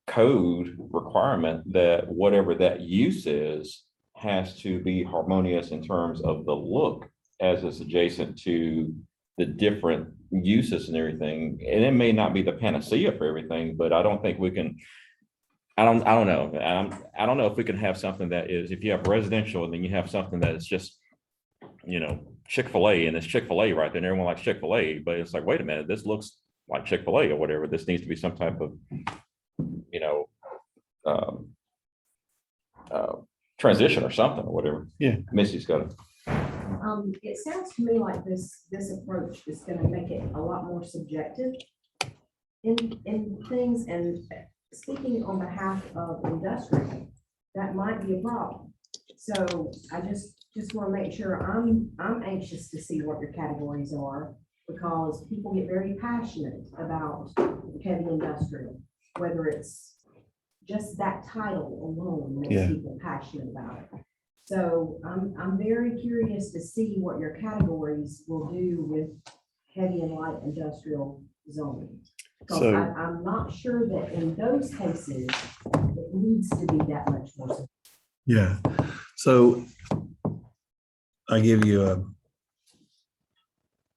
code requirement that whatever that use is has to be harmonious in terms of the look as it's adjacent to the different uses and everything. And it may not be the panacea for everything, but I don't think we can, I don't know. I don't know if we can have something that is, if you have residential and then you have something that is just, you know, Chick-fil-A, and it's Chick-fil-A right there, and everyone likes Chick-fil-A, but it's like, wait a minute, this looks like Chick-fil-A or whatever. This needs to be some type of, you know, transition or something or whatever. Yeah. Missy's got it. It sounds to me like this approach is gonna make it a lot more subjective in things, and speaking on behalf of industrial, that might be a problem. So I just want to make sure I'm anxious to see what your categories are, because people get very passionate about heavy industrial, whether it's just that title alone makes people passionate about it. So I'm very curious to see what your categories will do with heavy and light industrial zoning. So I'm not sure that in those cases, it needs to be that much more. yeah, so I give you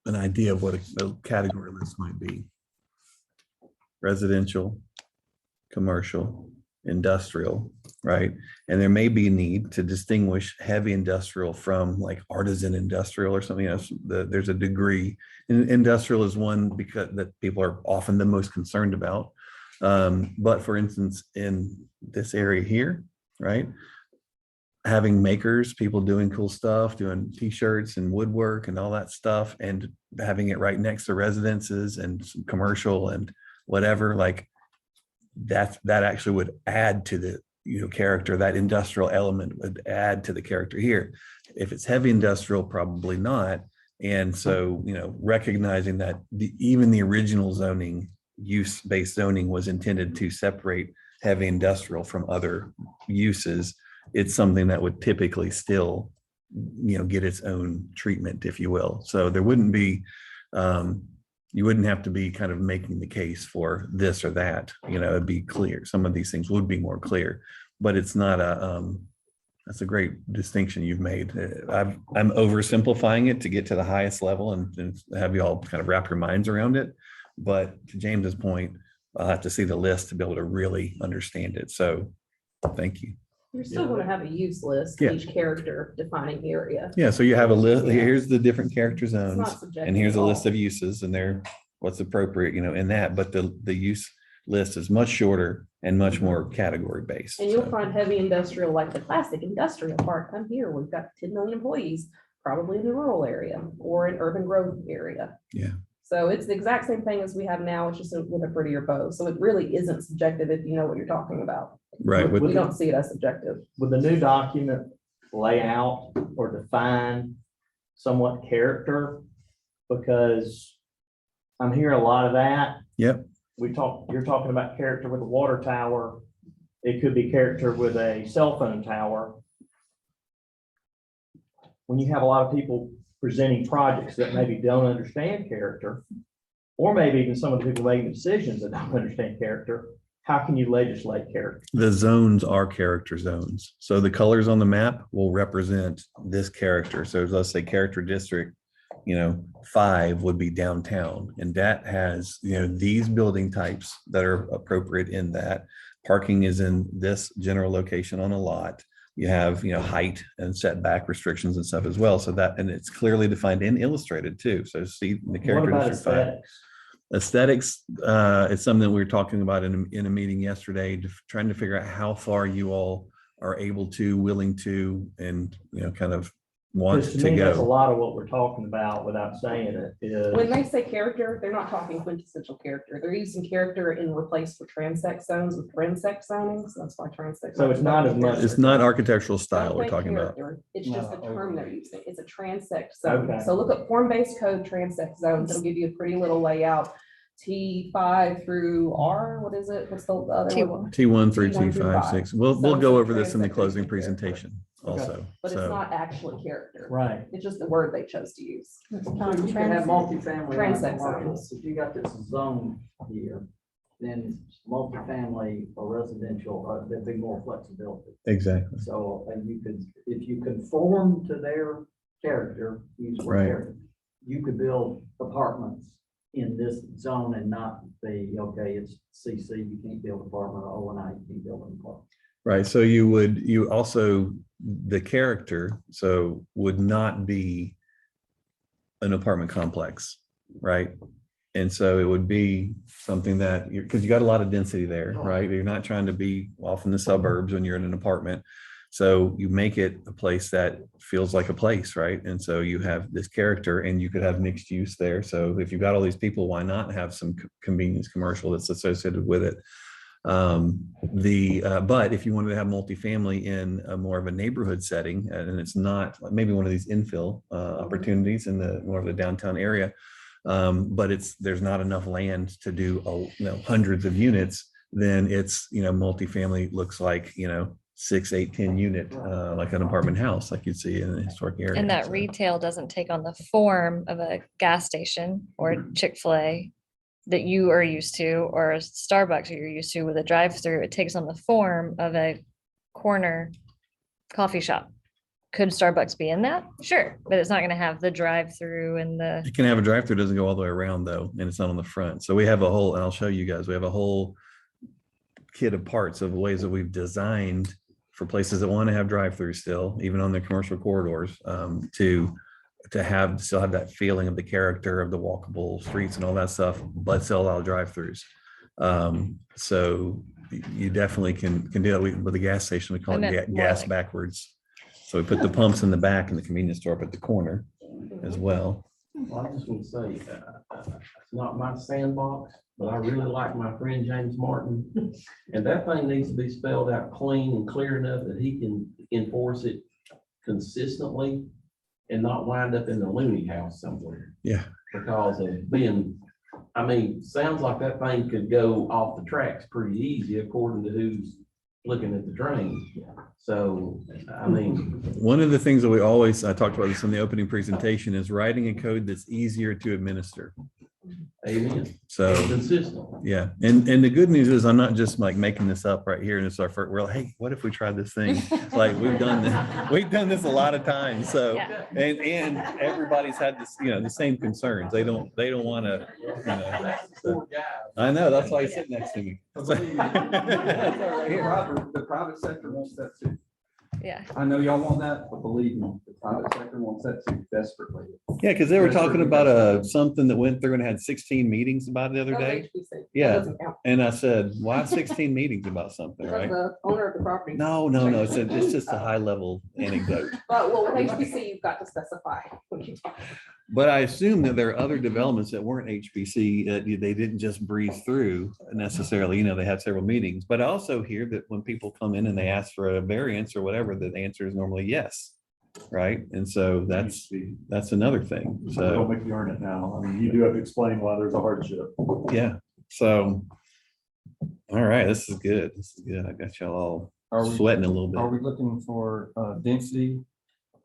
an idea of what a category list might be. Residential, commercial, industrial, right? And there may be a need to distinguish heavy industrial from like artisan industrial or something else. There's a degree. And industrial is one because that people are often the most concerned about. But for instance, in this area here, right? Having makers, people doing cool stuff, doing t-shirts and woodwork and all that stuff, and having it right next to residences and commercial and whatever, like that actually would add to the, you know, character. That industrial element would add to the character here. If it's heavy industrial, probably not. And so, you know, recognizing that even the original zoning, use-based zoning, was intended to separate heavy industrial from other uses, it's something that would typically still, you know, get its own treatment, if you will. So there wouldn't be, you wouldn't have to be kind of making the case for this or that, you know, it'd be clear. Some of these things would be more clear, but it's not that's a great distinction you've made. I'm oversimplifying it to get to the highest level and have you all kind of wrap your minds around it. But to James's point, I'll have to see the list to be able to really understand it. So thank you. You're still going to have a use list, each character defining area. Yeah, so you have a list, here's the different character zones, subjective and here's at a all. list of uses, and they're what's appropriate, you know, in that, but the use list is much shorter and much more category based. And you'll find heavy industrial, like the classic industrial park. Come here, we've got 10 million employees, probably in the rural area or in urban growth area. Yeah. So it's the exact same thing as we have now, it's just with a prettier bow. So it really isn't subjective if you know what you're talking about. Right. We don't see it as subjective. Would the new document lay out or define somewhat character? Because I'm hearing a lot of that. Yep. You're talking about character with a water tower. It could be character with a cell phone tower. When you have a lot of people presenting projects that maybe don't understand character, or maybe even some of the people making decisions that don't understand character, how can you legislate character? The zones are character zones. So the colors on the map will represent this character. So let's say character district, you know, 5 would be downtown, and that has, you know, these building types that are appropriate in that. Parking is in this general location on a lot. you have, height and setback restrictions and stuff as well. So that, and it's clearly defined and illustrated too. So see the What character about district five. aesthetics? Aesthetics, it's something we were talking about in a meeting yesterday, trying to figure out how far you all are able to, willing to, and, kind of want Because to to me, that's a go. lot of what we're talking about without saying it When is, they say character, they're not talking quintessential character. They're using character in replace for transect zones with transect zonings. That's why transect. So it's not as much- It's not architectural style Don't we're think talking about. character, It's just the No, term they're using. It's a transect zone. Okay. So look at form-based code transect zones. It'll give you a pretty little layout. T5 through R, what is it? What's the other one? T1. T1 through T1 through T5, five. 6. We'll So go it's over this in the transect closing character. presentation also. But it's So not actually character. right. It's just the word they chose to use. So you can have multifamily. Transect on commercial. zones. If you got this zone here, then multifamily or residential, there'd be more flexibility. exactly. So you could, if you conform to their character, use the word Right. character, you could build apartments in this zone and not be, okay, it's CC, you can't build apartment, or O&I, you can't build an apartment. Right. So you also, the character, so would not be an apartment complex, right? And so it would be something that because you got a lot of density there, right? You're not trying to be off in the suburbs when you're in an apartment. So you make it a place that feels like a place, right? And so you have this character and you could have mixed use there. So if you've got all these people, why not have some convenience commercial that's associated with it? But if you wanted to have multifamily in a more of a neighborhood setting, and it's not maybe one of these infill opportunities in the more of the downtown area, but there's not enough land to do hundreds of units, then it's multifamily looks like 6, 8, 10 unit like an apartment house like you'd see in a historic area. And that So, retail doesn't take on the form of a gas station or Chick-fil-A that you are used to, or a Starbucks that you're used to with a drive-through. It takes on the form of a corner coffee shop. Could Starbucks be in that? Sure, but it's not gonna have the drive-through and the, you can have a drive-through, doesn't go all the way around though, and it's not on the front. So we have a whole, and I'll show you guys, we have a whole kit of parts of ways that we've designed for places that want to have drive-throughs still, even on the commercial corridors, to still have that feeling of the character of the walkable streets and all that stuff, but still allow drive-throughs. So you definitely can do that with a gas station. We call I it meant more gas like- backwards. So we put the pumps in the back and the convenience store up at the corner as well. Well, I just want to say, it's not my sandbox, but I really like my friend James Martin. And that thing needs to be spelled out clean and clear enough that he can enforce it consistently and not wind up in the loony house somewhere. Yeah. Because of being, sounds like that thing could go off the tracks pretty easy according to who's looking at the drain. So, One of the things that I talked about this in the opening presentation, is writing a code that's easier to administer. amen. So Consistent. yeah, and the good news is I'm not just like making this up right here and it's our first. Well, hey, what if we tried this thing? Like we've done this a lot of times. So and everybody's had this, the same concerns. They don't want to. I know, that's why he's sitting next to me. The private sector wants that too. yeah. I know y'all want that, but believe me, the private sector wants that too desperately. Yeah, because they were talking about something that went through and had 16 meetings about it the other day. Yeah, and I said, why 16 meetings about something, right? The owner of the property. No, it's just a high level anecdote. But well, with HPC, you've got to specify when you talk. But I assume that there are other developments that weren't HPC, they didn't just breeze through necessarily, they had several meetings. But I also hear that when people come in and they ask for a variance or whatever, the answer is normally yes, right? And so that's another thing. Don't So, make you earn it now. You do have to explain why there's a hardship. yeah, so, all right, this is good. I got y'all all sweating a little Are bit. we looking for density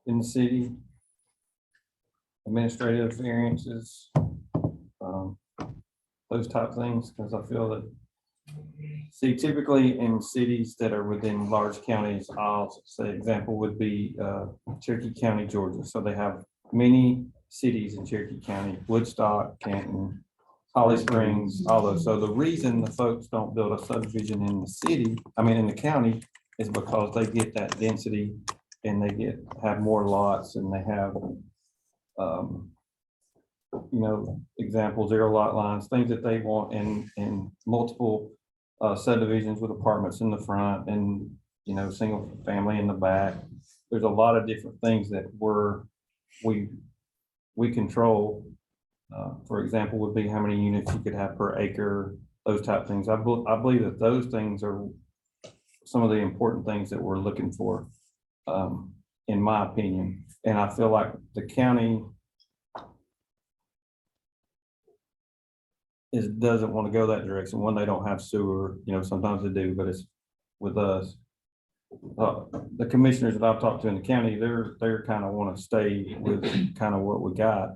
in the city? Administrative variances, those type of things, because I feel that, see, typically in cities that are within large counties, I'll say example would be Cherokee County, Georgia. So they have many cities in Cherokee County, Woodstock, Canton, Holly Springs, all those. So the reason the folks don't build a subdivision in the city, in the county, is because they get that density and they have more lots and they have, example, 0 lot lines, things that they want in multiple subdivisions with apartments in the front and, single family in the back. There's a lot of different things that we control. For example, would be how many units you could have per acre, those type of things. I believe that those things are some of the important things that we're looking for, in my opinion. And I feel like the county doesn't want to go that direction. One, they don't have sewer, sometimes they do, but it's with us. The commissioners that I've talked to in the county, they're kind of want to stay with kind of what we got.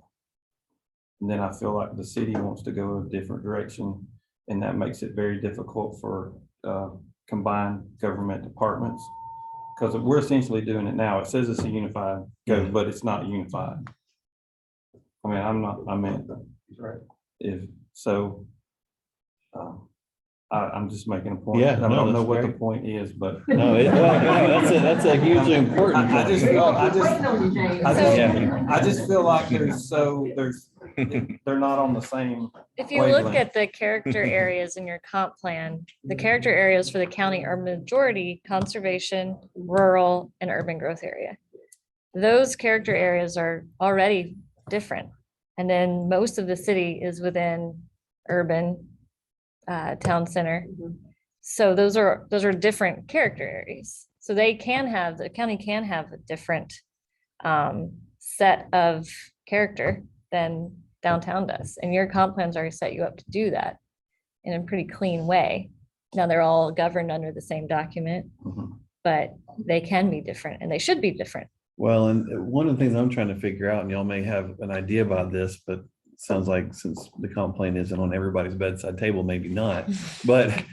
And then I feel like the city wants to go a different direction, and that makes it very difficult for combined government departments. Because we're essentially doing it now. It says it's a unified code, but it's not unified. I mean, Right. if so, I'm just making a point. Yeah, I no, don't know that's what the great. point is, but No, that's a hugely important. I just feel, Yeah. I just feel like they're not on the same. If you look wavelength. at the character areas in your comp plan, the character areas for the county are majority conservation, rural, and urban growth area. Those character areas are already different. And then most of the city is within urban town center. So those are different character areas. So the county can have a different set of character than downtown does. And your comp plans already set you up to do that in a pretty clean way. Now they're all governed under the same document, but they can be different and they should be different. Well, and one of the things I'm trying to figure out, and y'all may have an idea about this, but it sounds like since the comp plan isn't on everybody's bedside table, maybe not. But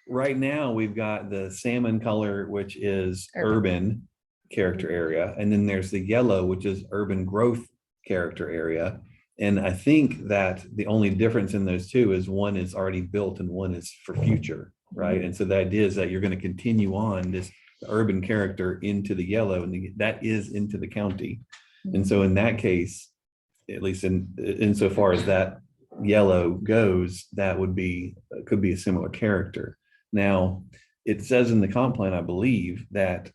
right now we've got the salmon color, which is urban character area, and then there's the yellow, which is urban growth character area. And I think that the only difference in those two is one is already built and one is for future, right? And so the idea is that you're going to continue on this urban character into the yellow, and that is into the county. And so in that case, at least insofar as that yellow goes, that could be a similar character. Now, it says in the comp plan, I believe, that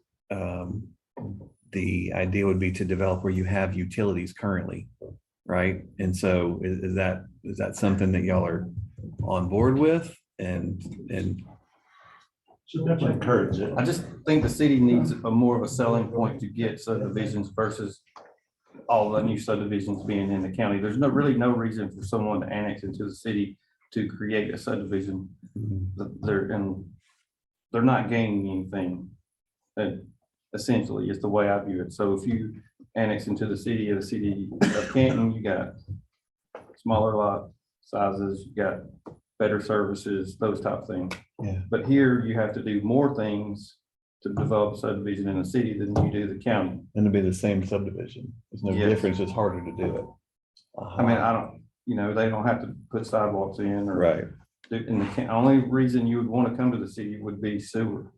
the idea would be to develop where you have utilities currently, right? And so is that something that y'all are on board with? And Should definitely encourage it. I just think the city needs a more of a selling point to get subdivisions versus all the new subdivisions being in the county. There's really no reason for someone to annex into the city to create a subdivision. They're not gaining anything. Essentially, is the way I view it. So if you annex into the city of Canton, you got smaller lot sizes, you got better services, those type of things. Yeah. But here you have to do more things to develop subdivision in the city than you do the county. it'll be the same subdivision. There's no Yes. difference. It's harder to do it. I mean, they don't have to put sidewalks in or. Right. And the only reason you would want to come to the city would be sewer,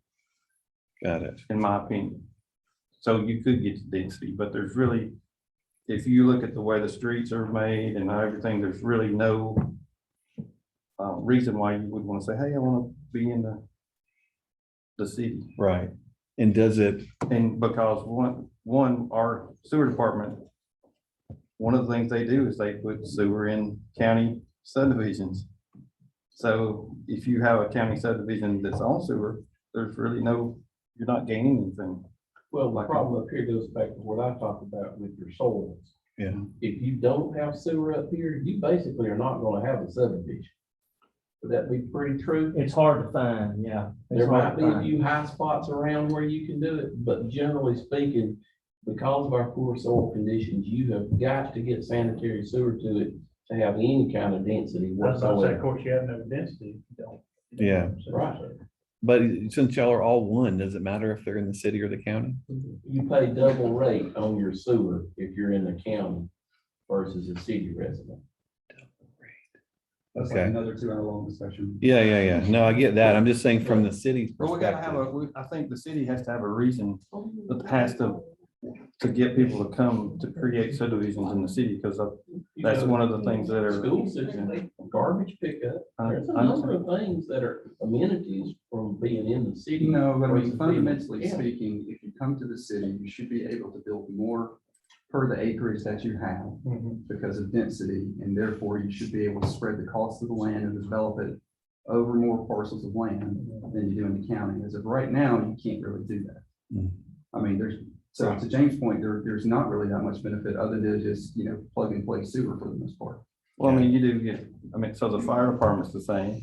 Got it. in my opinion. So you could get to density, but there's really, if you look at the way the streets are made and everything, there's really no reason why you would want to say, hey, I want to be in the city. Right. And does it, And because one, our sewer department, one of the things they do is they put sewer in county subdivisions. So if you have a county subdivision that's on sewer, there's really you're not gaining anything. Well, the problem up here goes back to what I talked about with your soils. yeah, If you don't have sewer up here, you basically are not gonna have a subdivision. Would that be pretty true? It's hard to find, yeah. It's There hard might to be a find. few high spots around where you can do it, but generally speaking, because of our poor soil conditions, you have got to get sanitary sewer to it to have any kind of density That's why I say, of whatsoever. course, you have no density. if you don't. Yeah. Right. but since y'all are all one, does it matter if they're in the city or the county? You pay double rate on your sewer if you're in the county versus a city resident. That's like Okay. another 2-hour-long discussion. Yeah. No, I get that. I'm just saying from the city's But we gotta have perspective. I think the city has to have a reason that has to get people to come to create subdivisions in the city, because that's one of the things that are. School system, garbage pickup, there's a number of things that are amenities from being in the city. No, but I mean, versus being- fundamentally Yeah. speaking, if you come to the city, you should be able to build more per the acreage that you have because of density, and therefore you should be able to spread the cost of the land and develop it over more parcels of land than you do in the county. As of right now, you can't really do that. Mm. I mean, so to James' point, there's not really that much benefit other than just, plug and play sewer for the most part. Well, I mean, you do get, so the fire department's the same,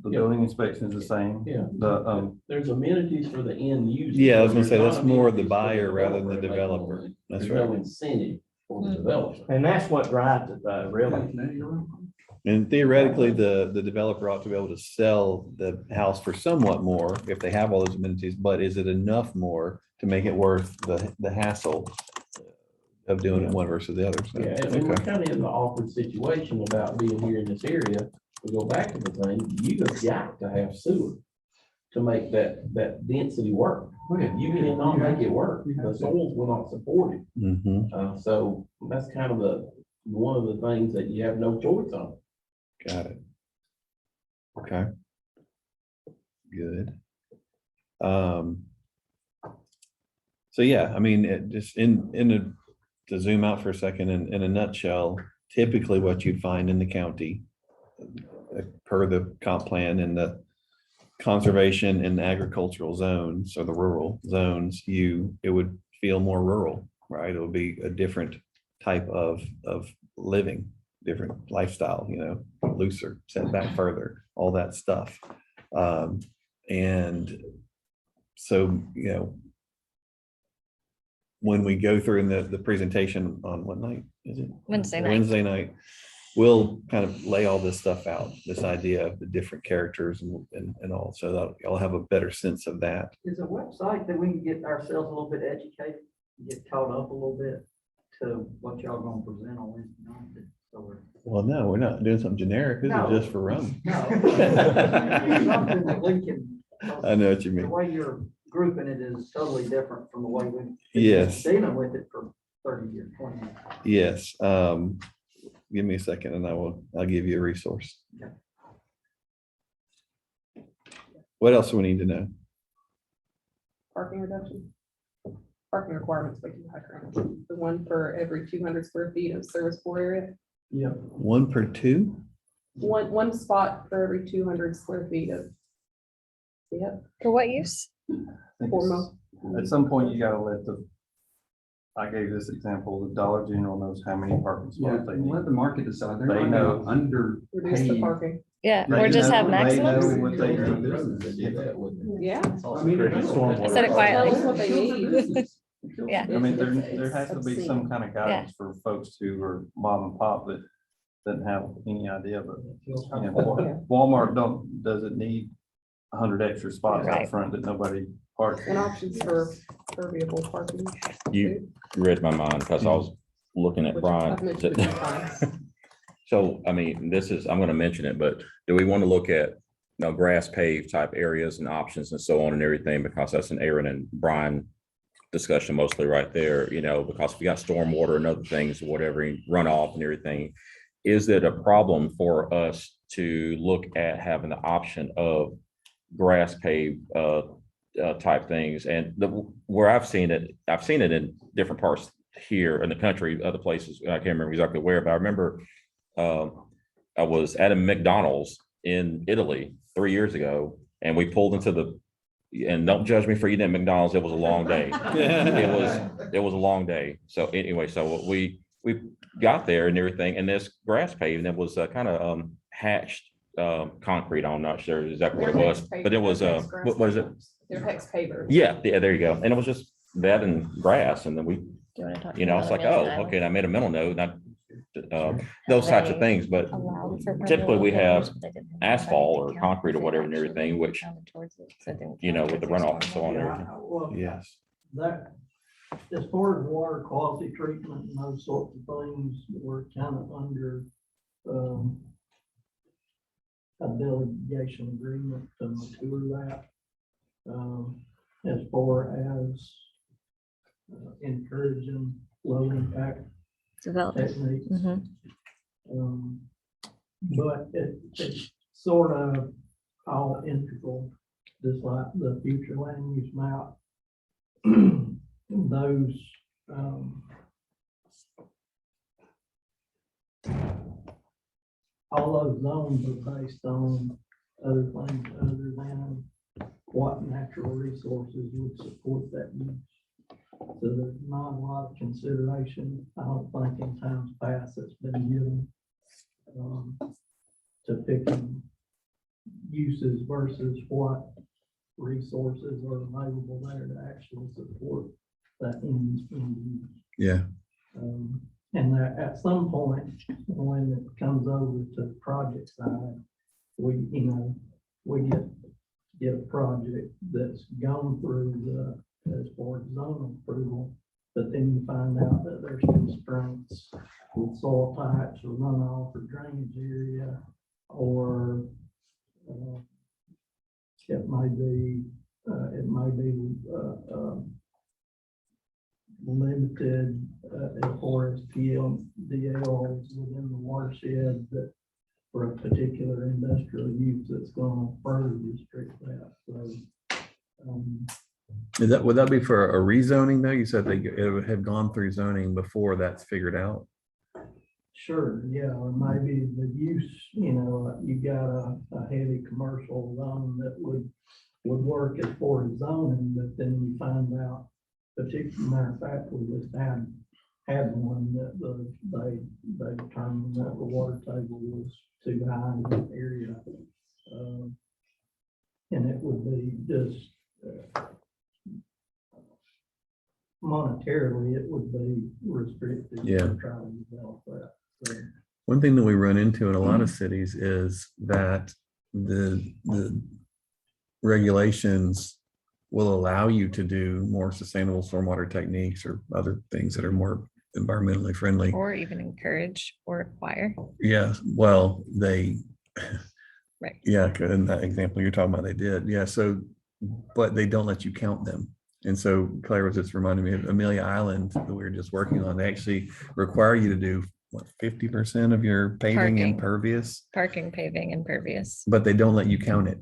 the building inspection is the same. Yeah. There's amenities for the end user. Yeah, I was gonna say, There's that's not more the amenities for buyer rather than the developer. developer. That's There's no right. incentive for the developer. And that's what drives it though, really. No, you're right. And theoretically, the developer ought to be able to sell the house for somewhat more if they have all those amenities, but is it enough more to make it worth the hassle of doing it one versus the other? So, Yeah, and we're okay. kind of in the awkward situation about being here in this area. We go back to the thing, you have got to have sewer to make that density work. You cannot make it work because soils will not support it. Mhm. So that's kind of one of the things that you have no choice on. Got it. Okay. Good. So yeah, I mean, it just to zoom out for a second, in a nutshell, typically what you'd find in the county, per the comp plan and the conservation and agricultural zones or the rural zones, it would feel more rural, right? It would be a different type of living, different lifestyle, looser, set back further, all that stuff. And so, when we go through in the presentation on what night is it? Wednesday night. Wednesday night, we'll kind of lay all this stuff out, this idea of the different characters and all, so that y'all have a better sense of that. Is a website that we can get ourselves a little bit educated, get caught up a little bit to what y'all gonna present on Wednesday night? So Well, no, we're not doing something generic. This No. is just for Rome. something that we can. I know what you The mean. way you're grouping it is totally different from the way we've been Yes. dealing with it for 30 years, 20 years. Yes. Give me a second and I'll give you a resource. Okay. What else do we need to know? Parking reduction. Parking requirements, like you have currently. The one for every 200 square feet of service floor area. Yeah. 1 per 2? One spot for every 200 square feet of. Yep. For what use? Foremost. At some point, you gotta I gave this example, the Dollar General knows how many parking Yeah, spots they and need. let the market decide. They're They not know. gonna Reduce the underpay. parking. Yeah, They or just know- have They maximums. know what they do. Yeah. I mean, I said it quietly. Tell us what they need. Yeah. I mean, there has to be obscene. some kind of guidance for folks who are mom and pop that doesn't have any idea, but Walmart doesn't need 100 extra spots Right. out front that nobody parks. And options for permeable parking. You read my mind because I was looking at Which Brian. I've mentioned a few times. So, I mean, I'm going to mention it, but do we want to look at, grass paved type areas and options and so on and everything? Because that's an Aaron and Brian discussion mostly right there, because if you got stormwater and other things, whatever, runoff and everything. Is it a problem for us to look at having the option of grass paved type things? And where I've seen it in different parts here in the country, other places, I can't remember exactly where, but I remember I was at a McDonald's in Italy 3 years ago, and we pulled into and don't judge me for eating at McDonald's, it was a long day. It was a long day. So anyway, so we got there and everything, and this grass paved, and it was kind of hatched concrete. I'm not sure exactly what it was, but it was what was it? They're hex pavers. Yeah, there you go. And it was just that and grass, and then we, Do you want to talk? it's like, oh, okay, and I made a mental note, not those types of things, but typically we have asphalt or concrete or whatever and everything, which, with the runoff and so on and everything. Well, Yes. that, as far as water quality treatment and those sorts of things, we're kind of under, a delegation agreement to mature that. As far as encouraging low impact Development. techniques. Mhm. But it's sort of all integral, just like the future land use map. Those, all those zones are based on other things other than what natural resources would support that use. So there's not a lot of consideration, I don't think, in times past that's been given to picking uses versus what resources are available there to actually support that end use. Yeah. And that at some point, when it comes over to the project side, we get a project that's gone through as far as zoning approval, but then you find out that there's constraints with soil types or runoff or drainage area, or it may be limited as far as PLDLs within the watershed that for a particular industrial use that's going to further restrict that. So, Would that be for a rezoning though? You said it would have gone through zoning before that's figured out. sure, yeah, or maybe the use, you got a heavy commercial zone that would work as far as zoning, but then you find out, matter of fact, we just had one that they determined that the water table was too high in that area. And it would be just monetarily, it would be restricted Yeah. to try to develop that. So, One thing that we run into in a lot of cities is that the regulations will allow you to do more sustainable stormwater techniques or other things that are more environmentally friendly. Or even encourage or require. Yeah, well, they, Right. yeah, in that example you're talking about, they did. Yeah, so, but they don't let you count them. And so Claire was just reminding me of Amelia Island that we were just working on. They actually require you to do what, 50% of your paving Parking. impervious, Parking, paving, impervious. but they don't let you count it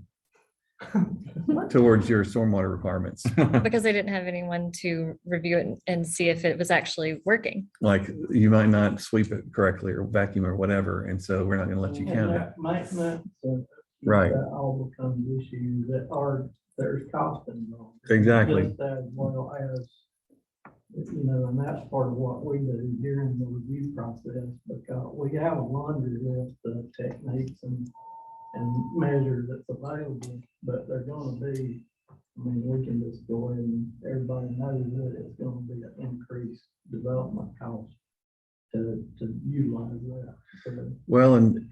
towards your stormwater requirements. Because they didn't have anyone to review it and see if it was actually working. Like you might not sweep it correctly or vacuum or whatever. And so we're not going to let you and count it. that maintenance and Right. that all becomes issues that there's cost involved. Exactly. Just as well as, and that's part of what we do during the review process, because we have a laundry list of techniques and measures that's available, but they're gonna be, we can just go ahead and everybody knows that it's gonna be an increased development cost to utilize that. So, Well, and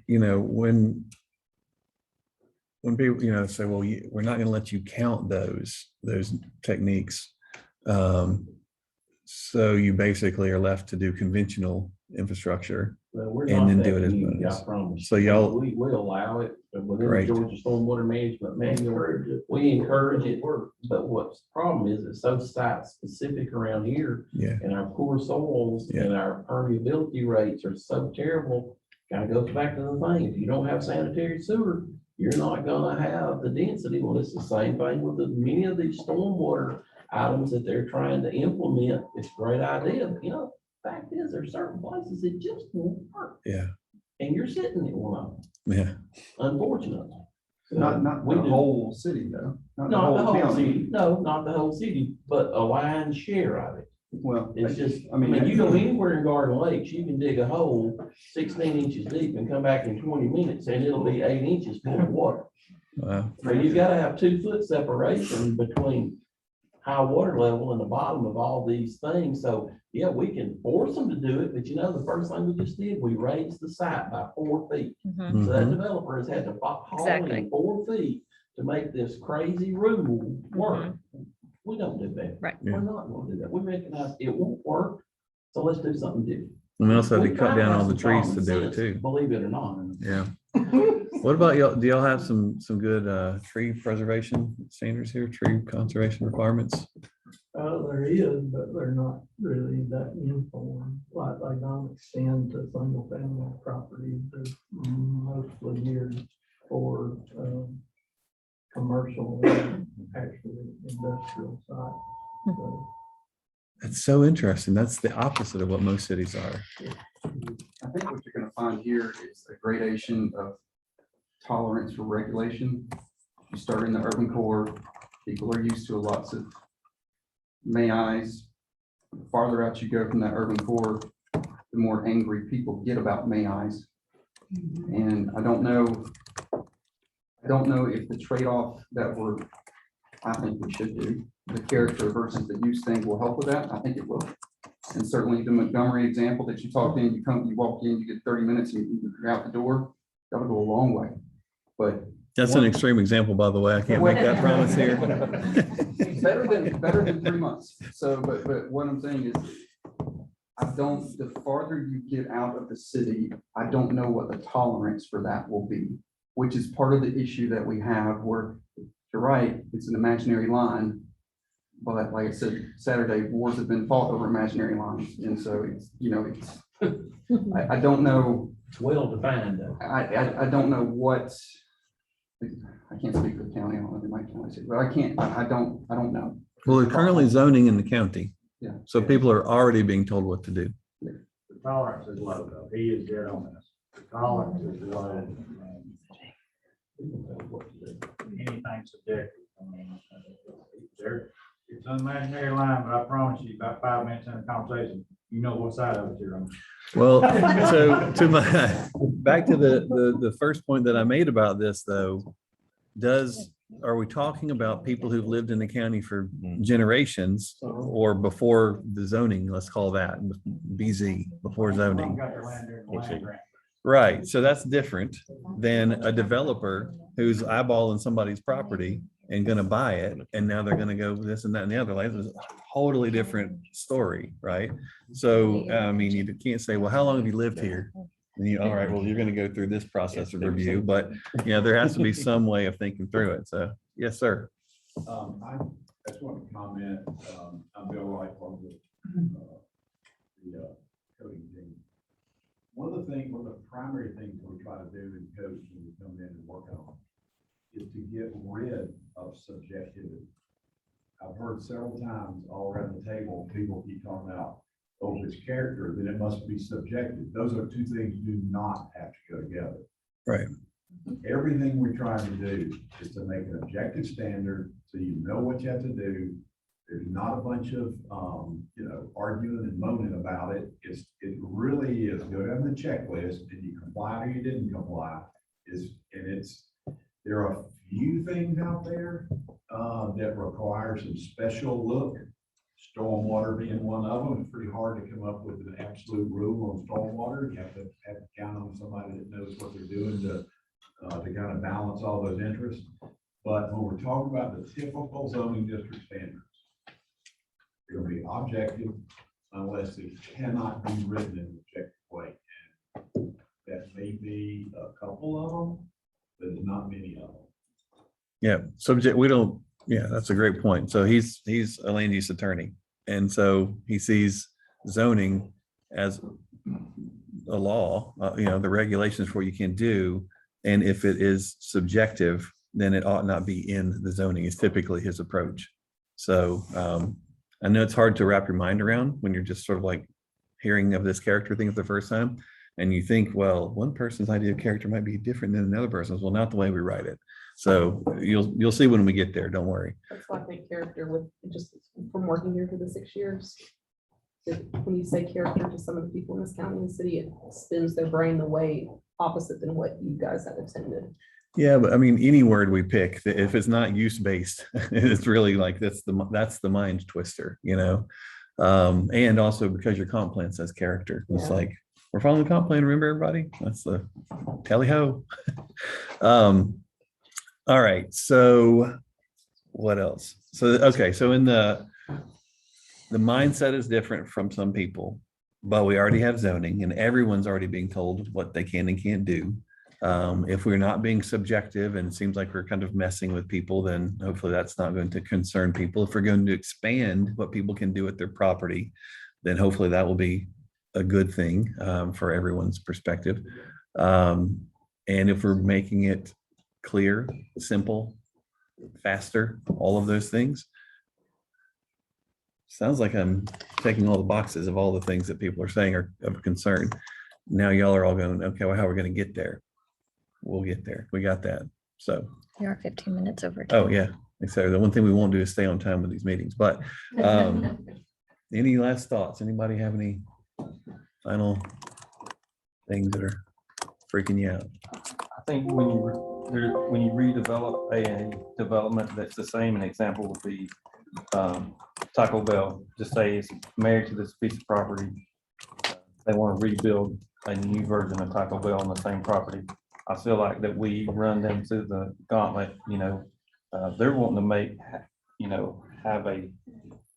when people, say, well, we're not going to let you count those techniques. So you basically are left to do conventional infrastructure. Well, we're and not then that do it as unique, I bonus. promise. So y'all- We allow it, but within the Great. Georgia Stormwater Management Manual, we encourage it, but what's the problem is it's so site specific around here. Yeah. And our poor soils and our permeability rates are so terrible. Kind of goes back to the thing, if you don't have sanitary sewer, you're not gonna have the density. Well, it's the same thing with many of these stormwater items that they're trying to implement. It's a great idea, but fact is, there's certain places it just won't work. Yeah. And you're sitting in one of them, Yeah. unfortunately. Not We the do. whole city though. Not the whole county. city, no, not the whole city, but a lion's share of it. Well, It's just, I mean, you go anywhere in Garden Lakes, you can dig a hole 16 inches deep and come back in 20 minutes and it'll be 8 inches full of water. Wow. So you've got to have 2 foot separation between high water level and the bottom of all these things. So yeah, we can force them to do it, but the first thing we just did, we raised the site by 4 feet. Mhm. So that Mhm. developer has had to haul Exactly. in 4 feet to make this crazy rule work. We don't do that. Right. Yeah. We're not gonna do that. We recognize it won't work, so let's do something different. And we also had to We cut kinda down have all the some trees to common do it sense, too. Believe it or not. Yeah. What about y'all? Do y'all have some good tree preservation standards here, tree conservation requirements? There is, but they're not really that uniform, like they don't extend to single family properties. They're mostly geared for commercial, and actually industrial site. So, That's so interesting. That's the opposite of what most cities are. I think what you're gonna find here is a gradation of tolerance for regulation. You start in the urban core, people are used to lots of may I's. The farther out you go from that urban core, the more angry people get about may I's. And I don't know if the trade-off that I think we should do, the character versus the use thing will help with that. I think it will. And certainly the Montgomery example that you talked in, you walk in, you get 30 minutes, and you're out the door, that'll go a long way. But That's an extreme example, by the way. I can't make that promise here. better than 3 months. So, but what I'm saying is, the farther you get out of the city, I don't know what the tolerance for that will be, which is part of the issue that we have where, you're right, it's an imaginary line. But like I said, Saturday, wars have been fought over imaginary lines. And so it's, I don't know. It's well defined. I don't know what, I can't speak for the county, I don't know, they might tell me, but I don't know. Well, they're currently zoning in the county. Yeah. So people are already being told what to do. The tolerance is low though. He is dead on this. The tolerance is low. Anything subjective. I mean, it's an imaginary line, but I promise you, about 5 minutes in the conversation, you know what side of it you're on. Well, so back to the first point that I made about this though, are we talking about people who've lived in the county for generations or before the zoning, let's call that BZ, before zoning? Got their land there in the land grant. Right, so that's different than a developer who's eyeballing somebody's property and gonna buy it, and now they're gonna go this and that and the other. Like, it's a totally different story, right? So, I mean, you can't say, well, how long have you lived here? And all right, well, you're gonna go through this process of review, but there has to be some way of thinking through it. So, yes, sir. I just want to comment, I'm Bill Wright from the coding team. One of the primary things we try to do in codes when we come in and work on is to get rid of subjectivity. I've heard several times all around the table, people keep talking about, oh, if it's character, then it must be subjective. Those are two things do not have to go together. Right. Everything we're trying to do is to make an objective standard so you know what you have to do. There's not a bunch of, arguing and moaning about it. It really is go down the checklist and you comply or you didn't comply. There are a few things out there that require some special look. Stormwater being one of them. It's pretty hard to come up with an absolute rule on stormwater. You have to count on somebody that knows what they're doing to kind of balance all those interests. But when we're talking about the typical zoning district standards, they're going to be objective unless it cannot be written in an objective way. And that may be a couple of them, but there's not many of them. Yeah, that's a great point. So he's a land use attorney. And so he sees zoning as a law, the regulations for what you can do. And if it is subjective, then it ought not be in the zoning is typically his approach. So I know it's hard to wrap your mind around when you're just sort of like hearing of this character thing for the first time. And you think, well, one person's idea of character might be different than another person's. Well, not the way we write it. So you'll see when we get there. Don't worry. That's why I think character with just from working here for the 6 years. When you say character to some of the people in this county and city, it spins their brain the way opposite than what you guys have intended. Yeah, but I mean, any word we pick, if it's not use-based, it's really like that's the mind twister, and also because your comp plan says character, it's like we're following the comp plan. Remember, everybody, that's the tally-ho. All right, so what else? So in the mindset is different from some people, but we already have zoning, and everyone's already being told what they can and can't do. If we're not being subjective and it seems like we're kind of messing with people, then hopefully that's not going to concern people. If we're going to expand what people can do with their property, then hopefully that will be a good thing for everyone's perspective. And if we're making it clear, simple, faster, all of those things, sounds like I'm checking all the boxes of all the things that people are saying are of concern. Now y'all are all going, okay, well, how are we going to get there? We'll get there. We got that. So. We are 15 minutes over. Oh, yeah. So the one thing we won't do is stay on time with these meetings, but any last thoughts? Anybody have any final things that are freaking you out? I think when you redevelop a development that's the same, an example would be Taco Bell. Just say it's married to this piece of property. They want to rebuild a new version of Taco Bell on the same property. I feel like that we run them through the gauntlet, they're wanting to make, have a $1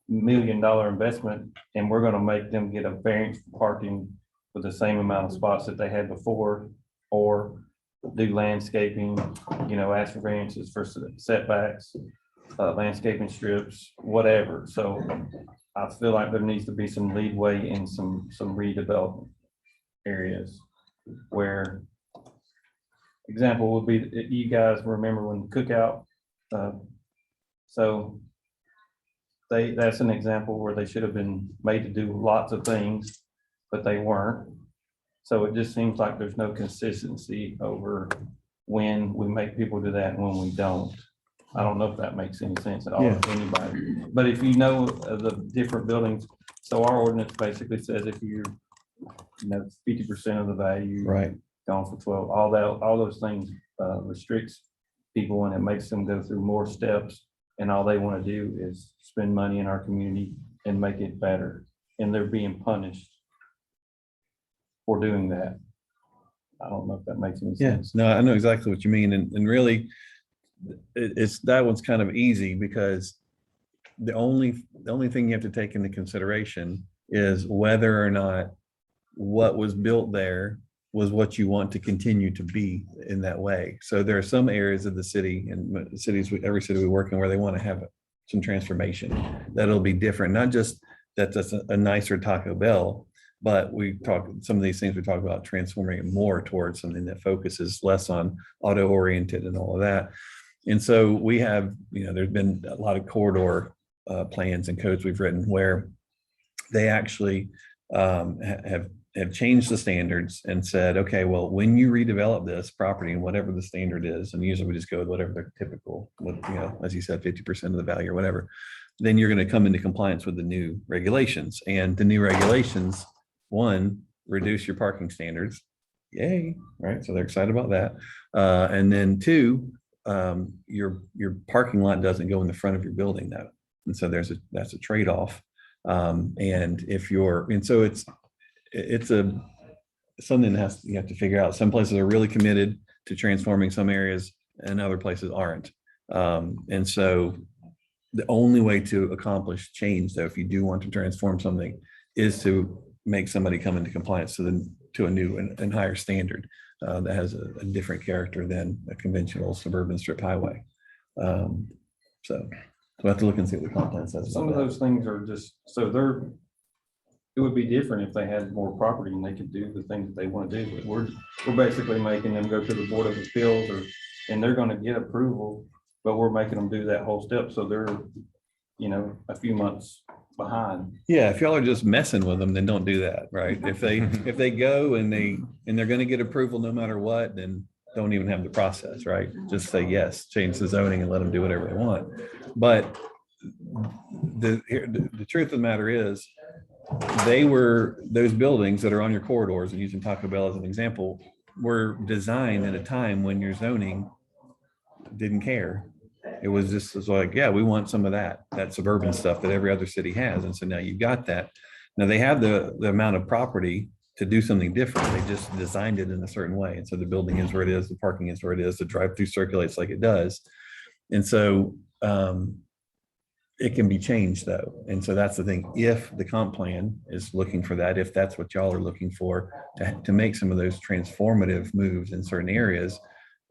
million investment, and we're going to make them get a variance for parking with the same amount of spots that they had before, or do landscaping, ask for variances for setbacks, landscaping strips, whatever. So I feel like there needs to be some leadway in some redevelopment areas where, example would be, you guys remember when Cookout, so that's an example where they should have been made to do lots of things, but they weren't. So it just seems like there's no consistency over when we make people do that and when we don't. I don't know if that makes any sense at all to anybody, but if you know the different buildings, so our ordinance basically says if you're, 50% of the value, right, gone for 12, all those things restricts people, and it makes them go through more steps, and all they want to do is spend money in our community and make it better, and they're being punished for doing that. I don't know if that makes any sense. No, I know exactly what you mean, and really it's that one's kind of easy because the only thing you have to take into consideration is whether or not what was built there was what you want to continue to be in that way. So there are some areas of the city, and every city we work in, where they want to have some transformation that'll be different. Not just that that's a nicer Taco Bell, but some of these things we talk about transforming it more towards something that focuses less on auto oriented and all of that. And so we have, there's been a lot of corridor plans and codes we've written where they actually have changed the standards and said, okay, well, when you redevelop this property and whatever the standard is, and usually we just go with whatever they're typical, with, as you said, 50% of the value or whatever, then you're going to come into compliance with the new regulations. And the new regulations, one, reduce your parking standards. Yay, right? So they're excited about that. And then two, your parking lot doesn't go in the front of your building now. And so that's a trade-off. So it's something that you have to figure out. Some places are really committed to transforming some areas and other places aren't. And so the only way to accomplish change, though, if you do want to transform something, is to make somebody come into compliance to a new and higher standard that has a different character than a conventional suburban strip highway. So we'll have to look and see what the compliance says. Some of those things are just, it would be different if they had more property and they could do the things that they want to do. But we're basically making them go to the Board of Appeals, and they're going to get approval, but we're making them do that whole step. So they're, a few months behind. Yeah, if y'all are just messing with them, then don't do that, right? If they go and they're going to get approval no matter what, then don't even have the process, right? Just say yes, change the zoning and let them do whatever they want. But the truth of the matter is, those buildings that are on your corridors, and using Taco Bell as an example, were designed at a time when your zoning didn't care. It was like, yeah, we want some of that suburban stuff that every other city has. And so now you've got that. Now they have the amount of property to do something different. They just designed it in a certain way. And so the building is where it is, the parking is where it is, the drive-through circulates like it does. And so it can be changed though. And so that's the thing. If the comp plan is looking for that, if that's what y'all are looking for, to make some of those transformative moves in certain areas,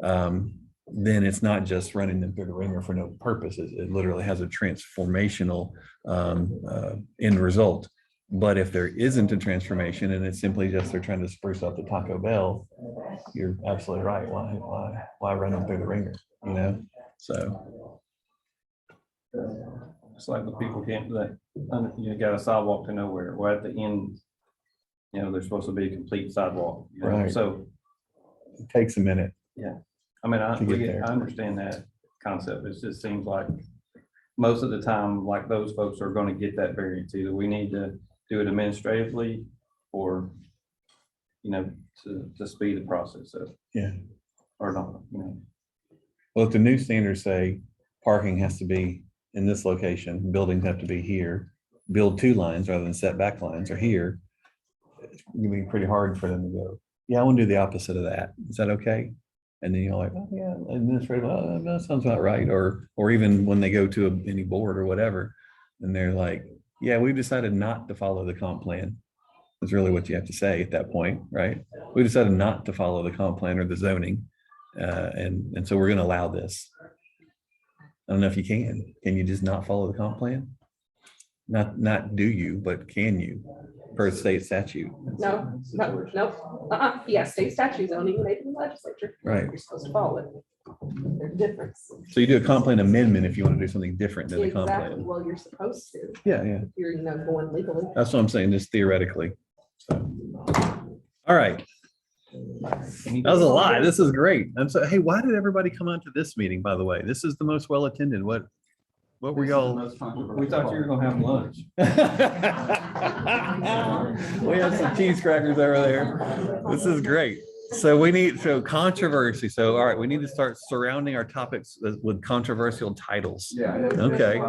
then it's not just running them through the ringer for no purpose. It literally has a transformational end result. But if there isn't a transformation and it's simply just they're trying to spruce up the Taco Bell, you're absolutely right. Why run them through the ringer? You know, so. It's like the people can't, you got a sidewalk to nowhere. We're at the end, there's supposed to be a complete sidewalk. Right. So it takes a minute. Yeah. I mean, I to get there. understand that concept. It just seems like most of the time, like those folks are going to get that variance. Either we need to do it administratively or, to speed the process up. Yeah. Or not, Well, if the new standards say parking has to be in this location, buildings have to be here, build 2 lines rather than setback lines are here, it's gonna be pretty hard for them to go, yeah, I want to do the opposite of that. Is that okay? And then you're like, oh yeah, administrative, that sounds about right. Or even when they go to any board or whatever, and they're like, yeah, we've decided not to follow the comp plan. Is really what you have to say at that point, right? We decided not to follow the comp plan or the zoning. And so we're going to allow this. I don't know if you can. Can you just not follow the comp plan? Not do you, but can you per state statute? No. Yeah, state statutes don't even make it in the legislature. Right. You're supposed to follow it. There's a difference. So you do a comp plan amendment if you want to do something different than the comp Exactly. plan. Well, you're supposed to. Yeah. If you're, going legally. That's what I'm saying, just theoretically. So, all right. That was a lot. This is great. I'm so, hey, why did everybody come out to this meeting, by the way? This is the most well attended. What were y'all? we thought you were going to have lunch. We have some cheese crackers over there. This is great. So we need, controversy. So, all right, we need to start surrounding our topics with controversial titles. Yeah. Okay.